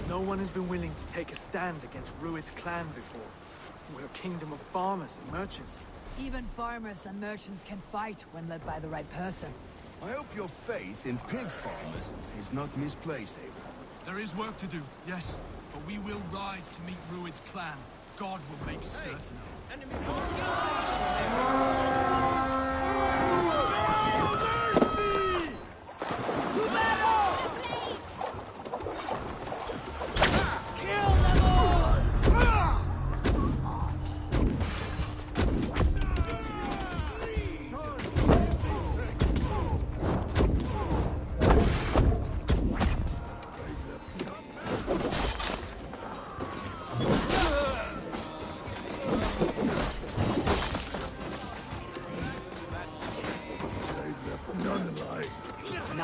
No one has been willing to take a stand against Rued's clan before. We're a kingdom of farmers and merchants. Even farmers and merchants can fight when led by the right person. I hope your faith in pig farmers is not misplaced, Eivor. There is work to do, yes. But we will rise to meet Rued's clan. God will make certain of it. To battle! Kill them all!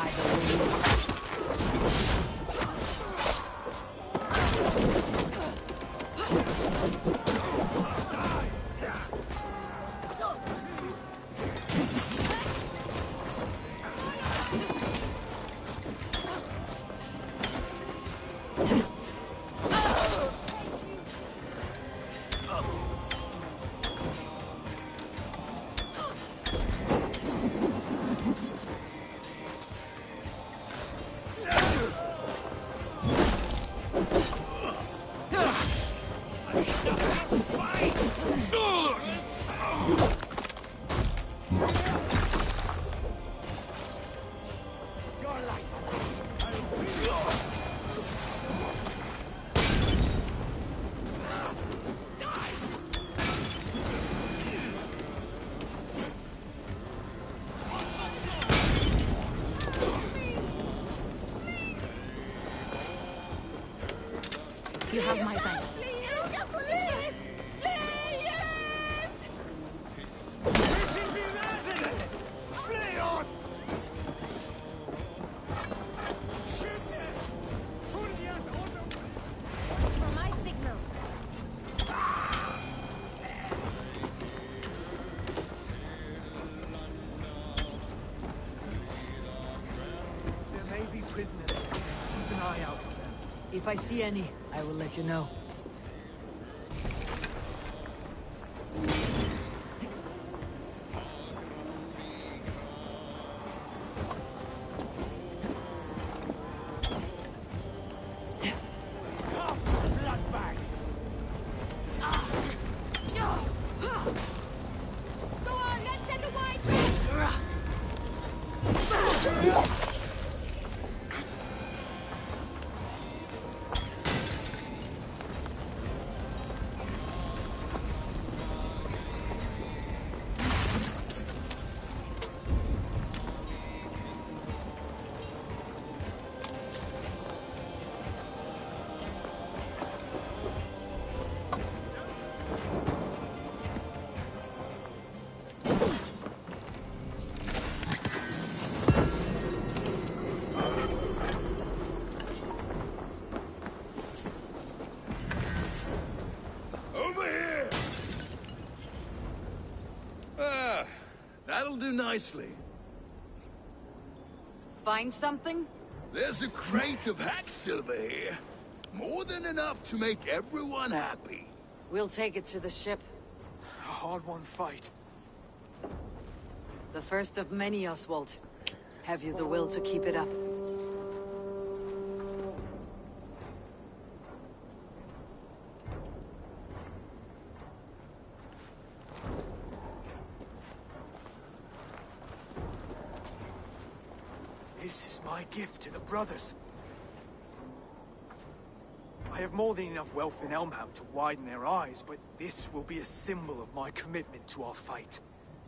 neither will you. You have my thanks. For my signal. There may be prisoners. Keep an eye out for them. If I see any, I will let you know. Go on, let's send a wide Over here! Ah, that'll do nicely. Find something? There's a crate of hack silver here. More than enough to make everyone happy. We'll take it to the ship. A hard-won fight. The first of many, Oswald. Have you the will to keep it up? This is my gift to the brothers. I have more than enough wealth in Elmham to widen their eyes, but this will be a symbol of my commitment to our fight.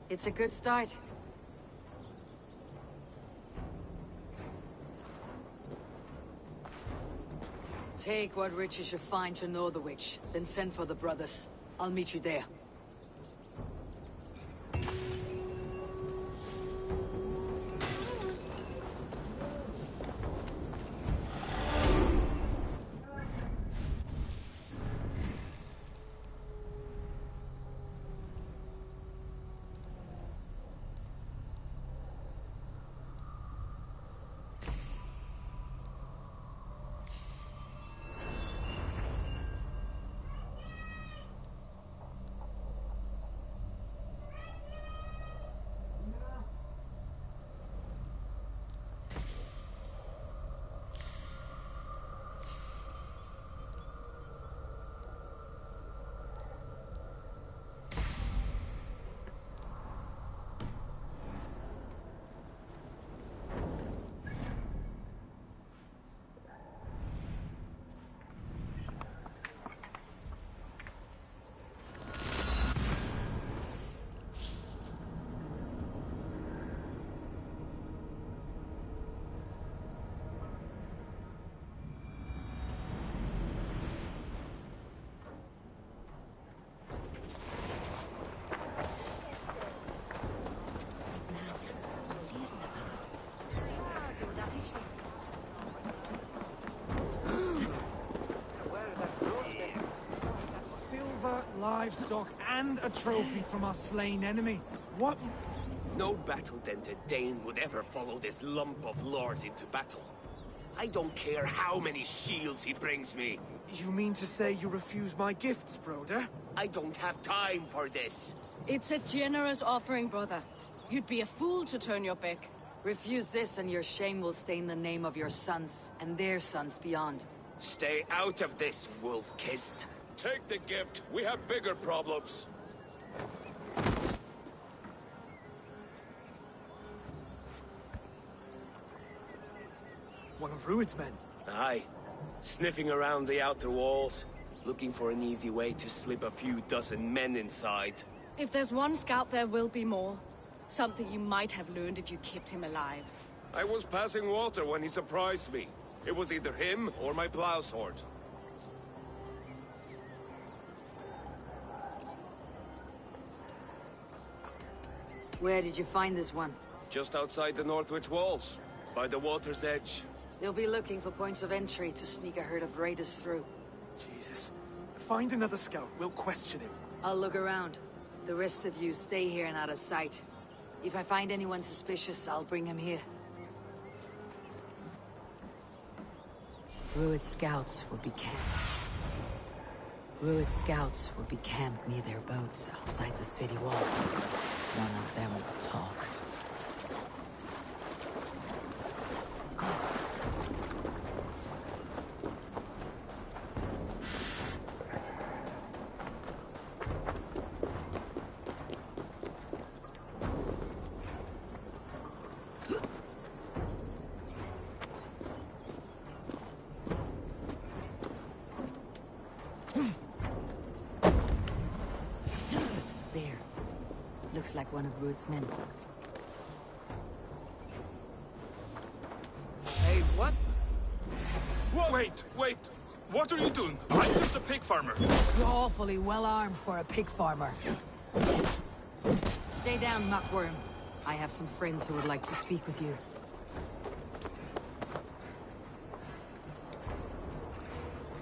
It's a good start. Take what riches you find to Northwich, then send for the brothers. I'll meet you there. livestock and a trophy from our slain enemy. What? No battle-dented Dane would ever follow this lump of lord into battle. I don't care how many shields he brings me. You mean to say you refuse my gifts, Broder? I don't have time for this. It's a generous offering, brother. You'd be a fool to turn your back. Refuse this and your shame will stain the name of your sons, and their sons beyond. Stay out of this, wolf-kissed. Take the gift. We have bigger problems. One of Rued's men. Aye. Sniffing around the outer walls, looking for an easy way to slip a few dozen men inside. If there's one scout, there will be more. Something you might have learned if you kept him alive. I was passing water when he surprised me. It was either him or my plow sword. Where did you find this one? Just outside the Northwich walls, by the water's edge. They'll be looking for points of entry to sneak a herd of raiders through. Jesus. Find another scout. We'll question him. I'll look around. The rest of you stay here and out of sight. If I find anyone suspicious, I'll bring him here. Rued scouts will be camped. Rued scouts will be camped near their boats outside the city walls. One of them will talk. Looks like one of Rued's men. Hey, what? Whoa. Wait! What are you doing? I'm just a pig farmer. You're awfully well armed for a pig farmer. Stay down, muckworm. I have some friends who would like to speak with you.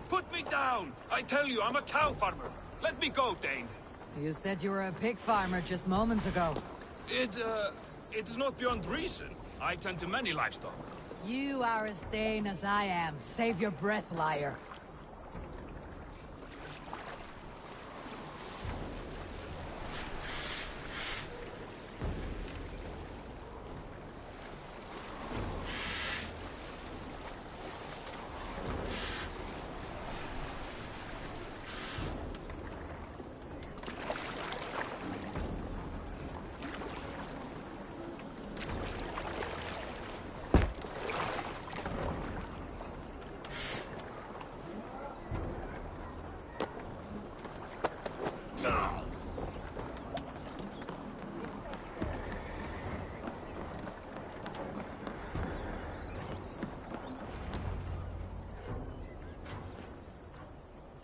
Put me down! I tell you, I'm a cow farmer. Let me go, Dane. You said you were a pig farmer just moments ago. It is not beyond reason. I tend to many livestock. You are as Dane as I am. Save your breath, liar.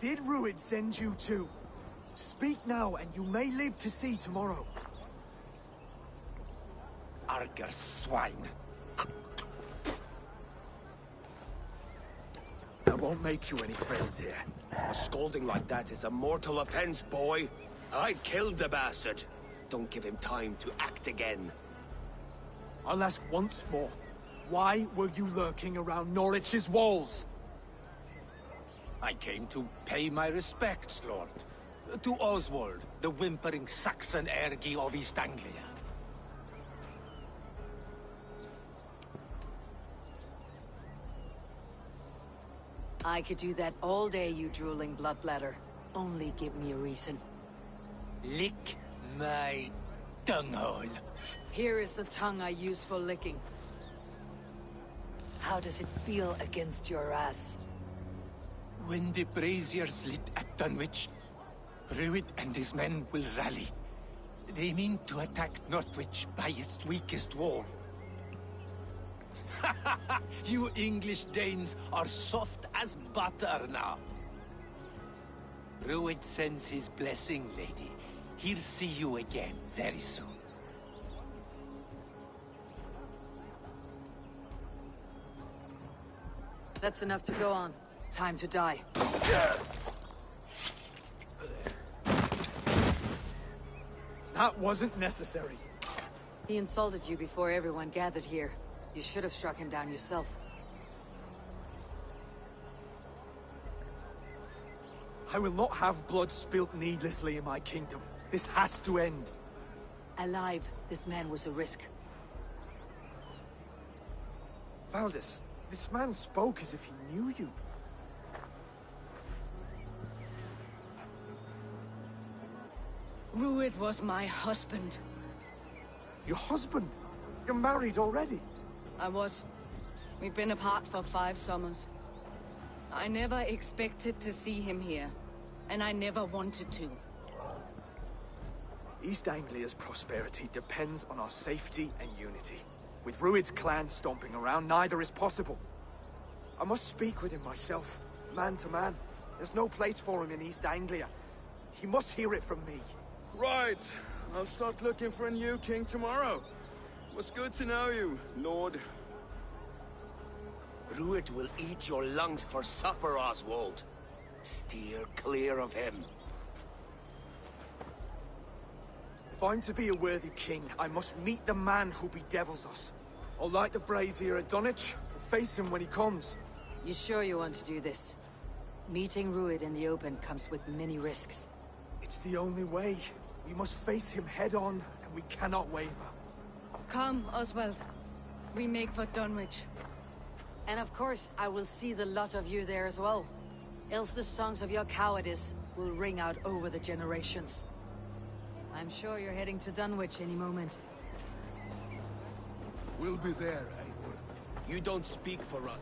Did Rued send you too? Speak now, and you may live to see tomorrow. Arger swine. I won't make you any friends here. A scolding like that is a mortal offense, boy. I killed the bastard. Don't give him time to act again. I'll ask once more. Why were you lurking around Norwich's walls? I came to pay my respects, Lord. To Oswald, the whimpering Saxon ergi of East Anglia. I could do that all day, you drooling bloodbladder. Only give me a reason. Lick my tonguehole. Here is the tongue I use for licking. How does it feel against your ass? When the braziers lit at Dunwich, Rued and his men will rally. They mean to attack Northwich by its weakest wall. You English Danes are soft as butter now. Rued sends his blessing, lady. He'll see you again very soon. That's enough to go on. Time to die. That wasn't necessary. He insulted you before everyone gathered here. You should have struck him down yourself. I will not have blood spilt needlessly in my kingdom. This has to end. Alive, this man was a risk. Valdis, this man spoke as if he knew you. Rued was my husband. Your husband? You're married already? I was. We've been apart for 5 summers. I never expected to see him here, and I never wanted to. East Anglia's prosperity depends on our safety and unity. With Rued's clan stomping around, neither is possible. I must speak with him myself, man to man. There's no place for him in East Anglia. He must hear it from me. Right. I'll start looking for a new king tomorrow. It was good to know you, Lord. Rued will eat your lungs for supper, Oswald. Steer clear of him. If I'm to be a worthy king, I must meet the man who bedevils us. I'll light the brazier at Dunwich and face him when he comes. You sure you want to do this? Meeting Rued in the open comes with many risks. It's the only way. We must face him head-on, and we cannot waver. Come, Oswald. We make for Dunwich. And of course, I will see the lot of you there as well. Else the songs of your cowardice will ring out over the generations. I'm sure you're heading to Dunwich any moment. We'll be there, Eivor. You don't speak for us.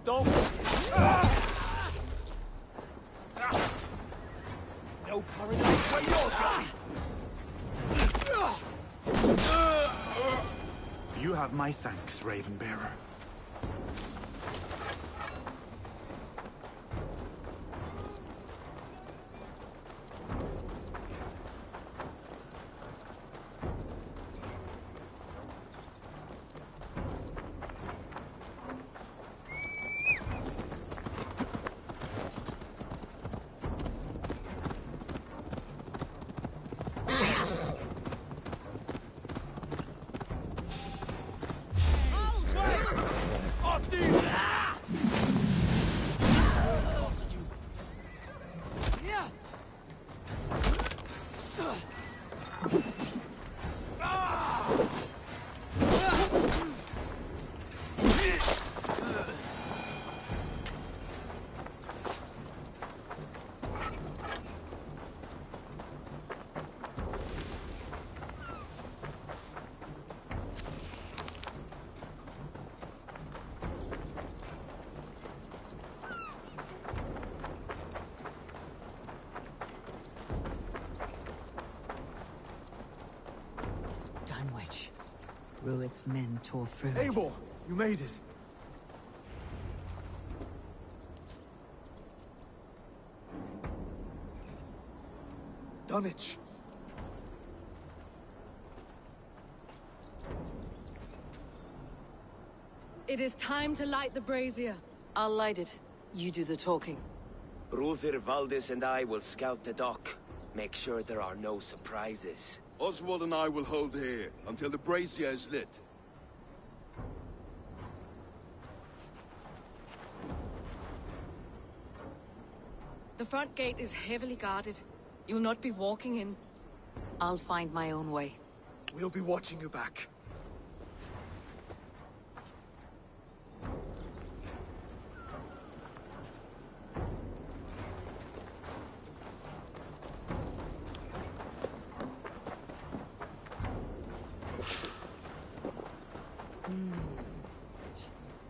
Don't! No paradise where you're going! You have my thanks, Ravenbearer. Rued's men tore through it. Eivor, you made it. Dunwich. It is time to light the brazier. I'll light it. You do the talking. Brother Valdis and I will scout the dock. Make sure there are no surprises. Oswald and I will hold here until the brazier is lit. The front gate is heavily guarded. You'll not be walking in. I'll find my own way. We'll be watching you back.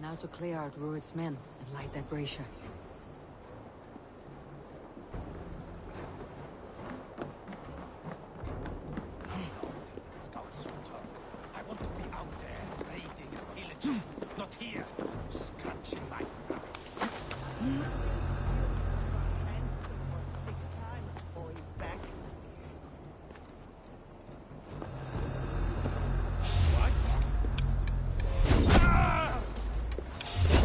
Now to clear out Rued's men and light that brazier. I want to be out there, raiding and pillaging, not here, scratching my thigh.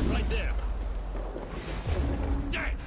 Right there. Dead!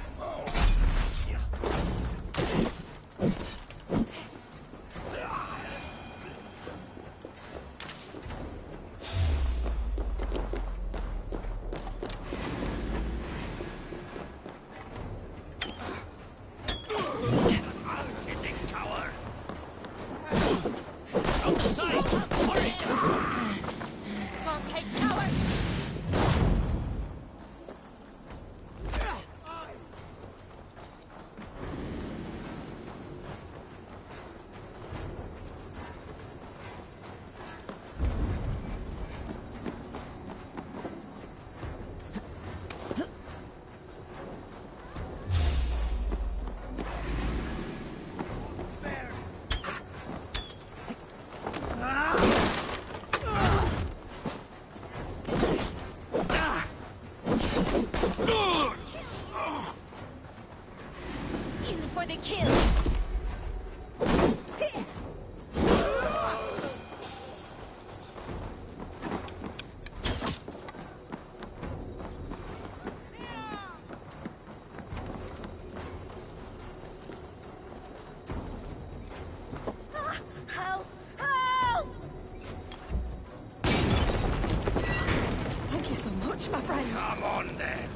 For the kill. Help! Help! Thank you so much, my friend. Come on, then.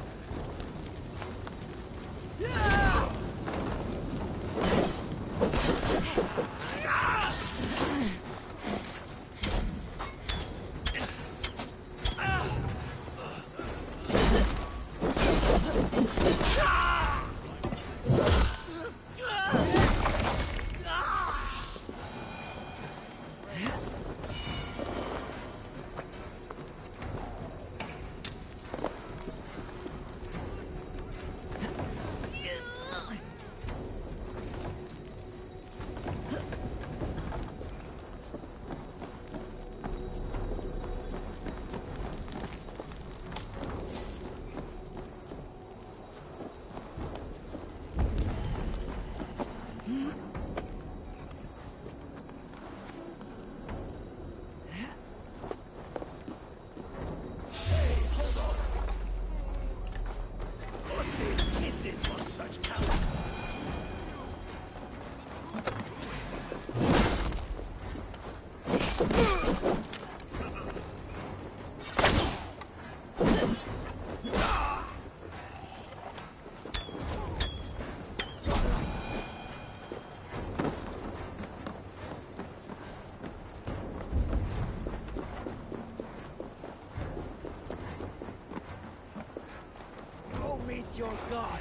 Your god.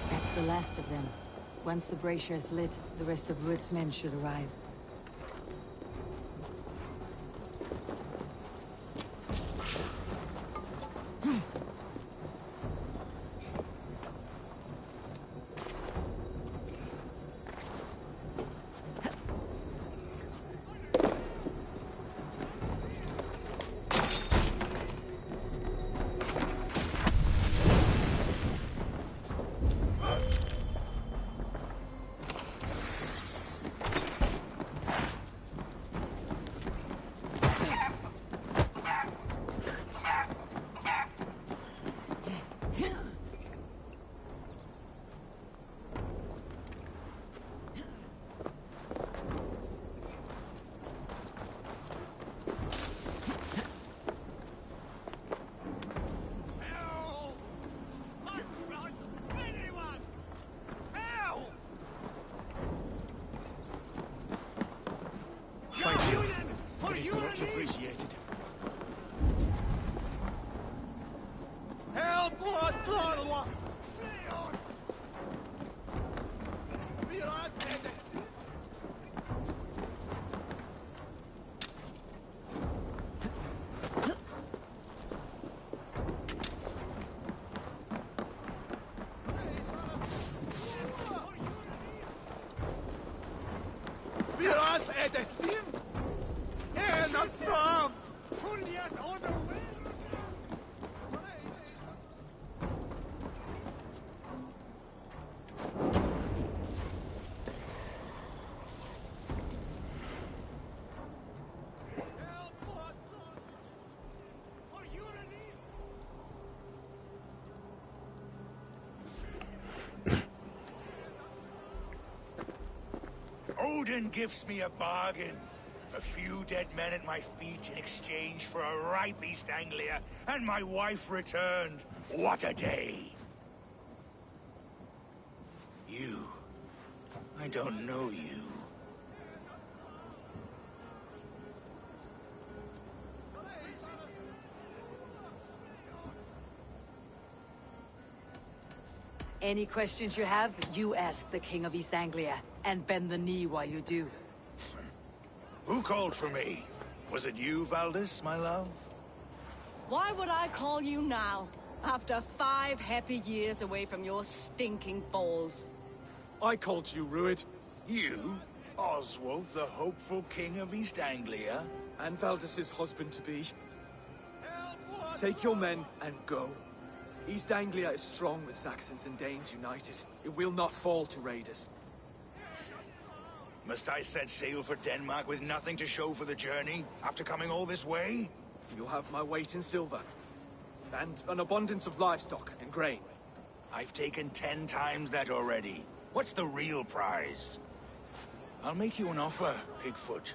That's the last of them. Once the brazier is lit, the rest of Rued's men should arrive. Thank you. It is much appreciated. Help! What? Odin gives me a bargain. A few dead men at my feet in exchange for a ripe East Anglia, and my wife returned. What a day! You. I don't know you. Any questions you have, you ask the King of East Anglia, and bend the knee while you do. Who called for me? Was it you, Valdis, my love? Why would I call you now, after 5 happy years away from your stinking balls? I called you, Rued. You? Oswald, the hopeful king of East Anglia? And Valdis's husband-to-be. Take your men and go. East Anglia is strong with Saxons and Danes united. It will not fall to raiders. Must I set sail for Denmark with nothing to show for the journey, after coming all this way? You'll have my weight in silver. And an abundance of livestock and grain. I've taken 10 times that already. What's the real prize? I'll make you an offer, Pigfoot.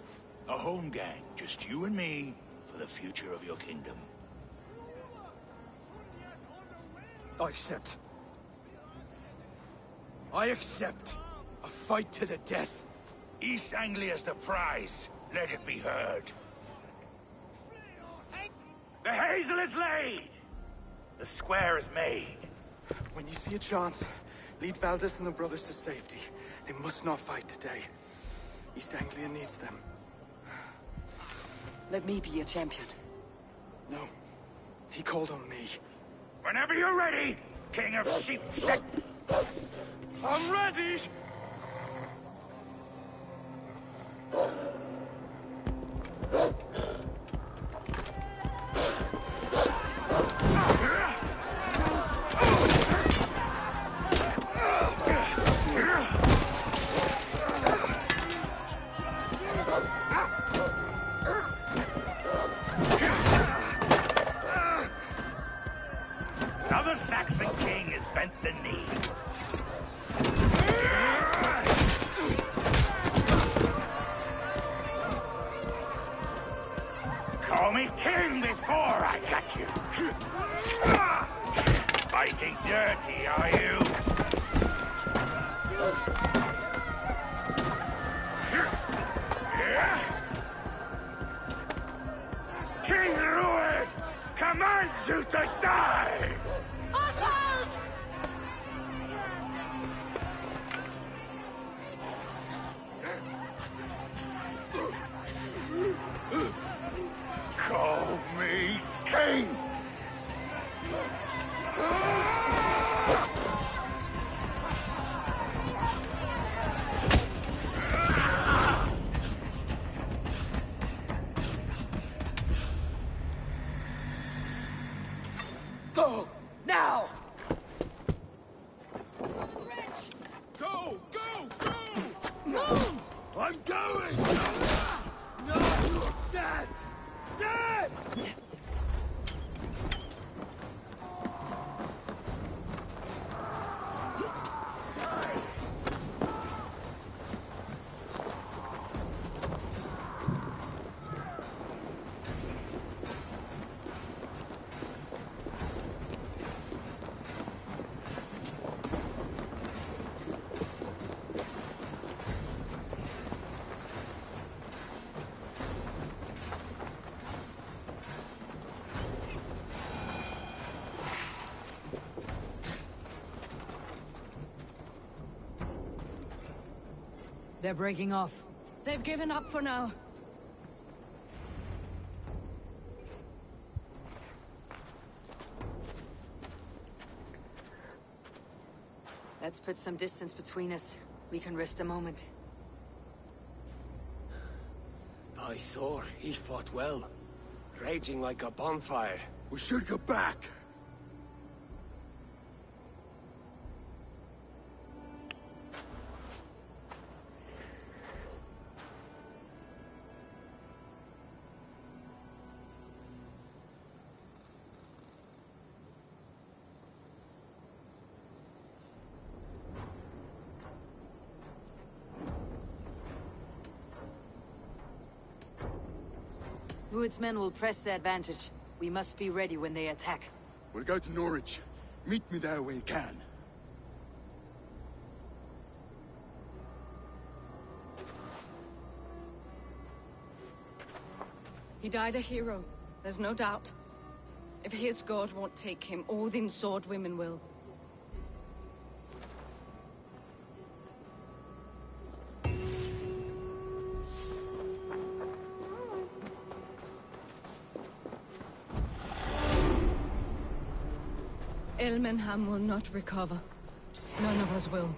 A home gang, just you and me, for the future of your kingdom. I accept. I accept. A fight to the death. East Anglia's the prize. Let it be heard. The hazel is laid! The square is made. When you see a chance, lead Valdis and the brothers to safety. They must not fight today. East Anglia needs them. Let me be your champion. No. He called on me. Whenever you're ready, King of Sheep Set. I'm ready! Now the Saxon king has bent the knee. They're breaking off. They've given up for now. Let's put some distance between us. We can rest a moment. By Thor, he fought well. Raging like a bonfire. We should go back. Rued's men will press the advantage. We must be ready when they attack. We'll go to Norwich. Meet me there when you can. He died a hero, there's no doubt. If his god won't take him, Odin's sword women will. Elmenham will not recover. None of us will.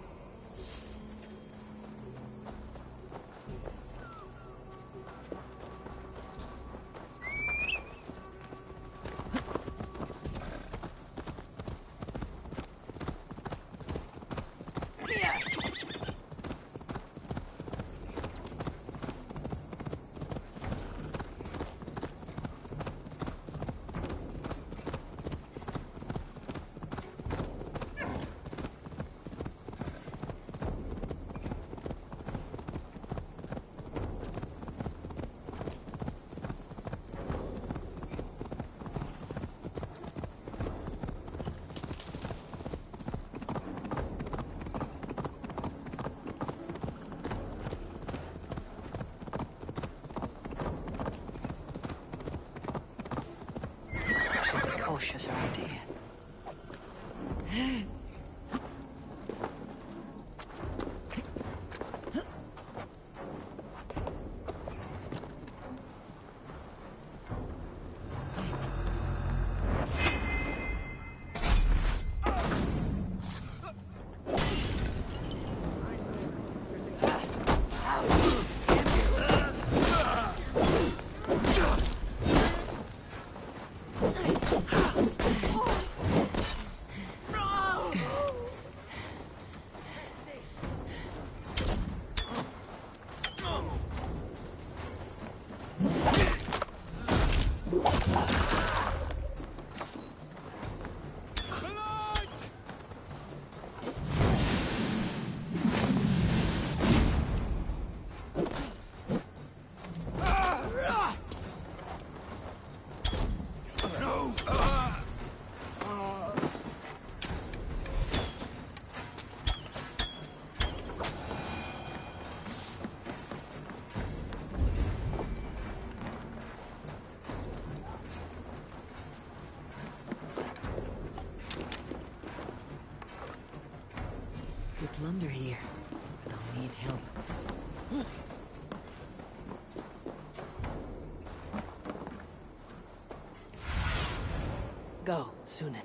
Cautious around here. We plunder here, but I'll need help. Go, Sunan.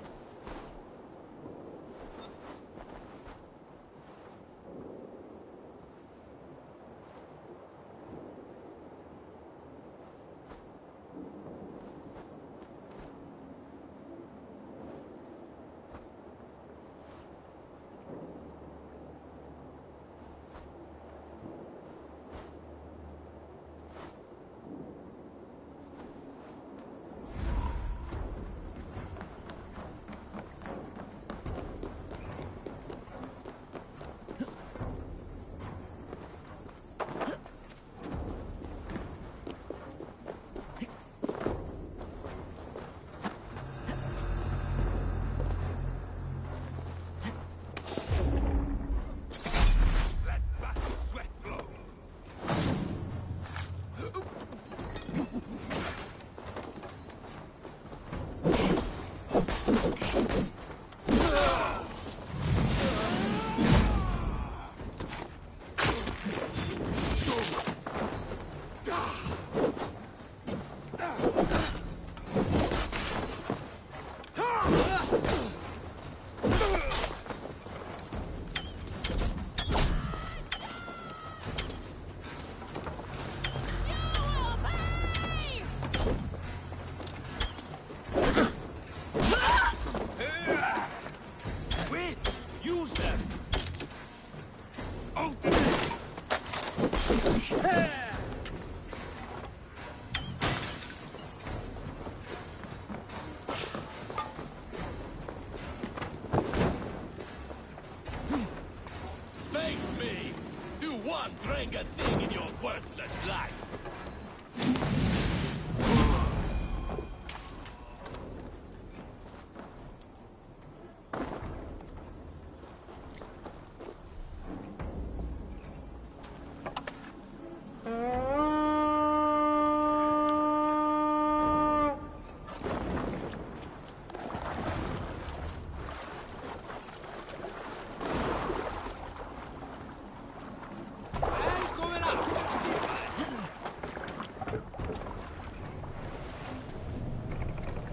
me! Do one Drenga thing in your worthless life!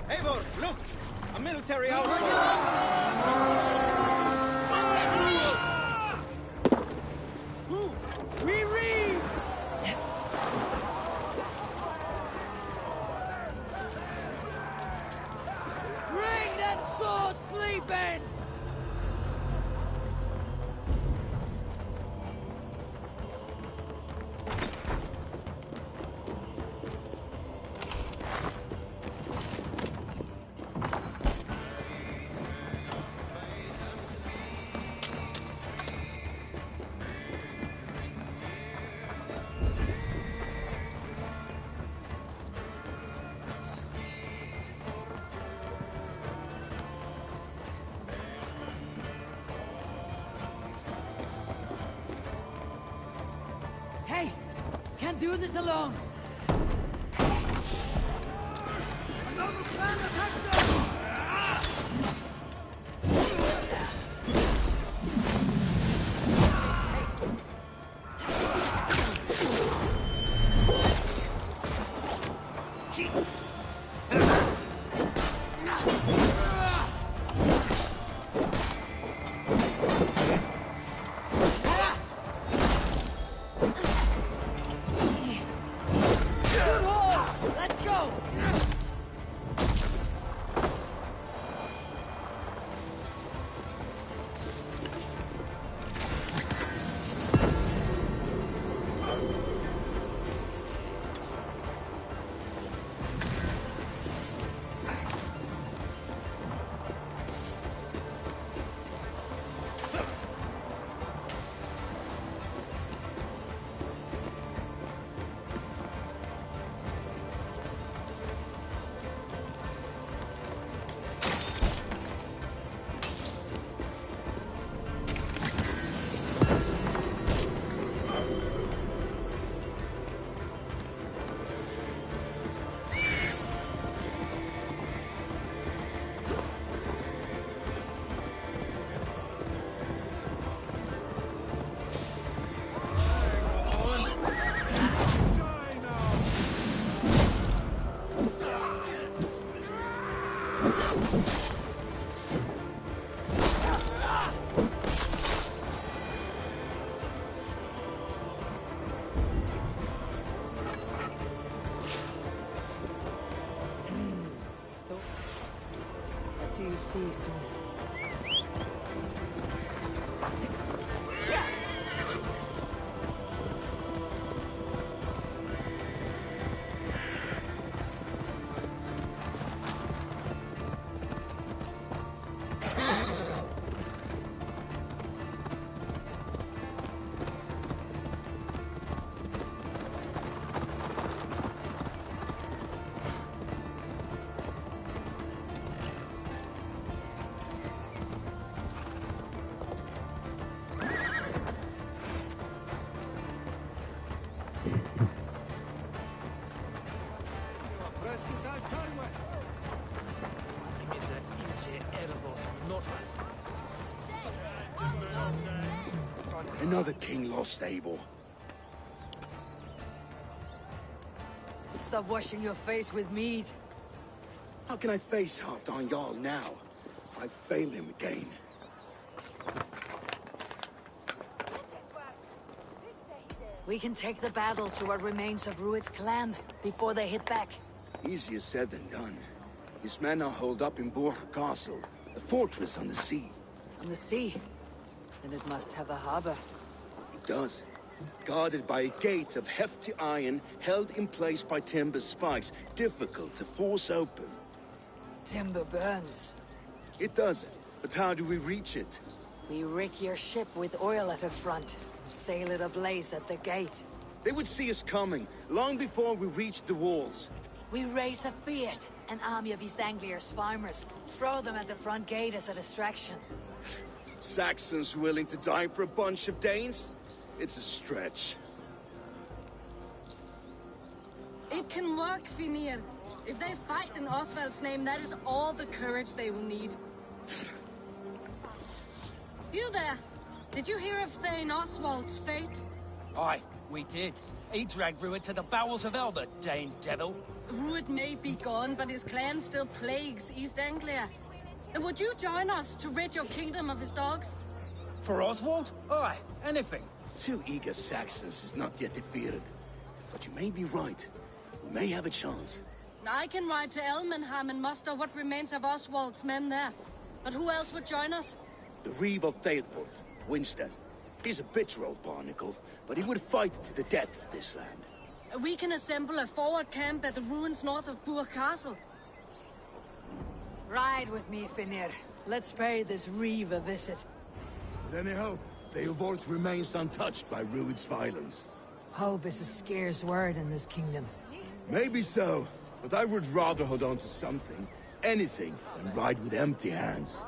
Eivor, look! A military outpost! We read! Bring them swords, sleeping! Hey! Can't do this alone! Another plan attacks us! Good haul! Let's go! What do you see soon? Another king lost, Abel. Stop washing your face with mead. How can I face Halfdan Jarl now? I've failed him again. We can take the battle to what remains of Rued's clan before they hit back. Easier said than done. His men are holed up in Borg Castle, a fortress on the sea. On the sea? Then it must have a harbor. It does. Guarded by a gate of hefty iron, held in place by timber spikes, difficult to force open. Timber burns. It does, but how do we reach it? We rig your ship with oil at the front, and sail it ablaze at the gate. They would see us coming, long before we reached the walls. We raise a Fiat, an army of East Anglia's farmers. Throw them at the front gate as a distraction. Saxons willing to die for a bunch of Danes? It's a stretch. It can work, Finir. If they fight in Oswald's name, that is all the courage they will need. You there! Did you hear of Thane Oswald's fate? Aye, we did. He dragged Rued to the bowels of Elba, Dane devil. Rued may be gone, but his clan still plagues East Anglia. And would you join us to rid your kingdom of his dogs? For Oswald? Aye, anything. 2 eager Saxons is not yet defeated. But you may be right. We may have a chance. I can ride to Elmenham and muster what remains of Oswald's men there. But who else would join us? The Reeve of Faithful, Winston. He's a bitter old barnacle, but he would fight to the death for this land. We can assemble a forward camp at the ruins north of Bur Castle. Ride with me, Finir. Let's pay this Reeve a visit. With any hope, Theodort remains untouched by Rued's violence. Hope is a scarce word in this kingdom. Maybe so, but I would rather hold on to something, anything, than ride with empty hands.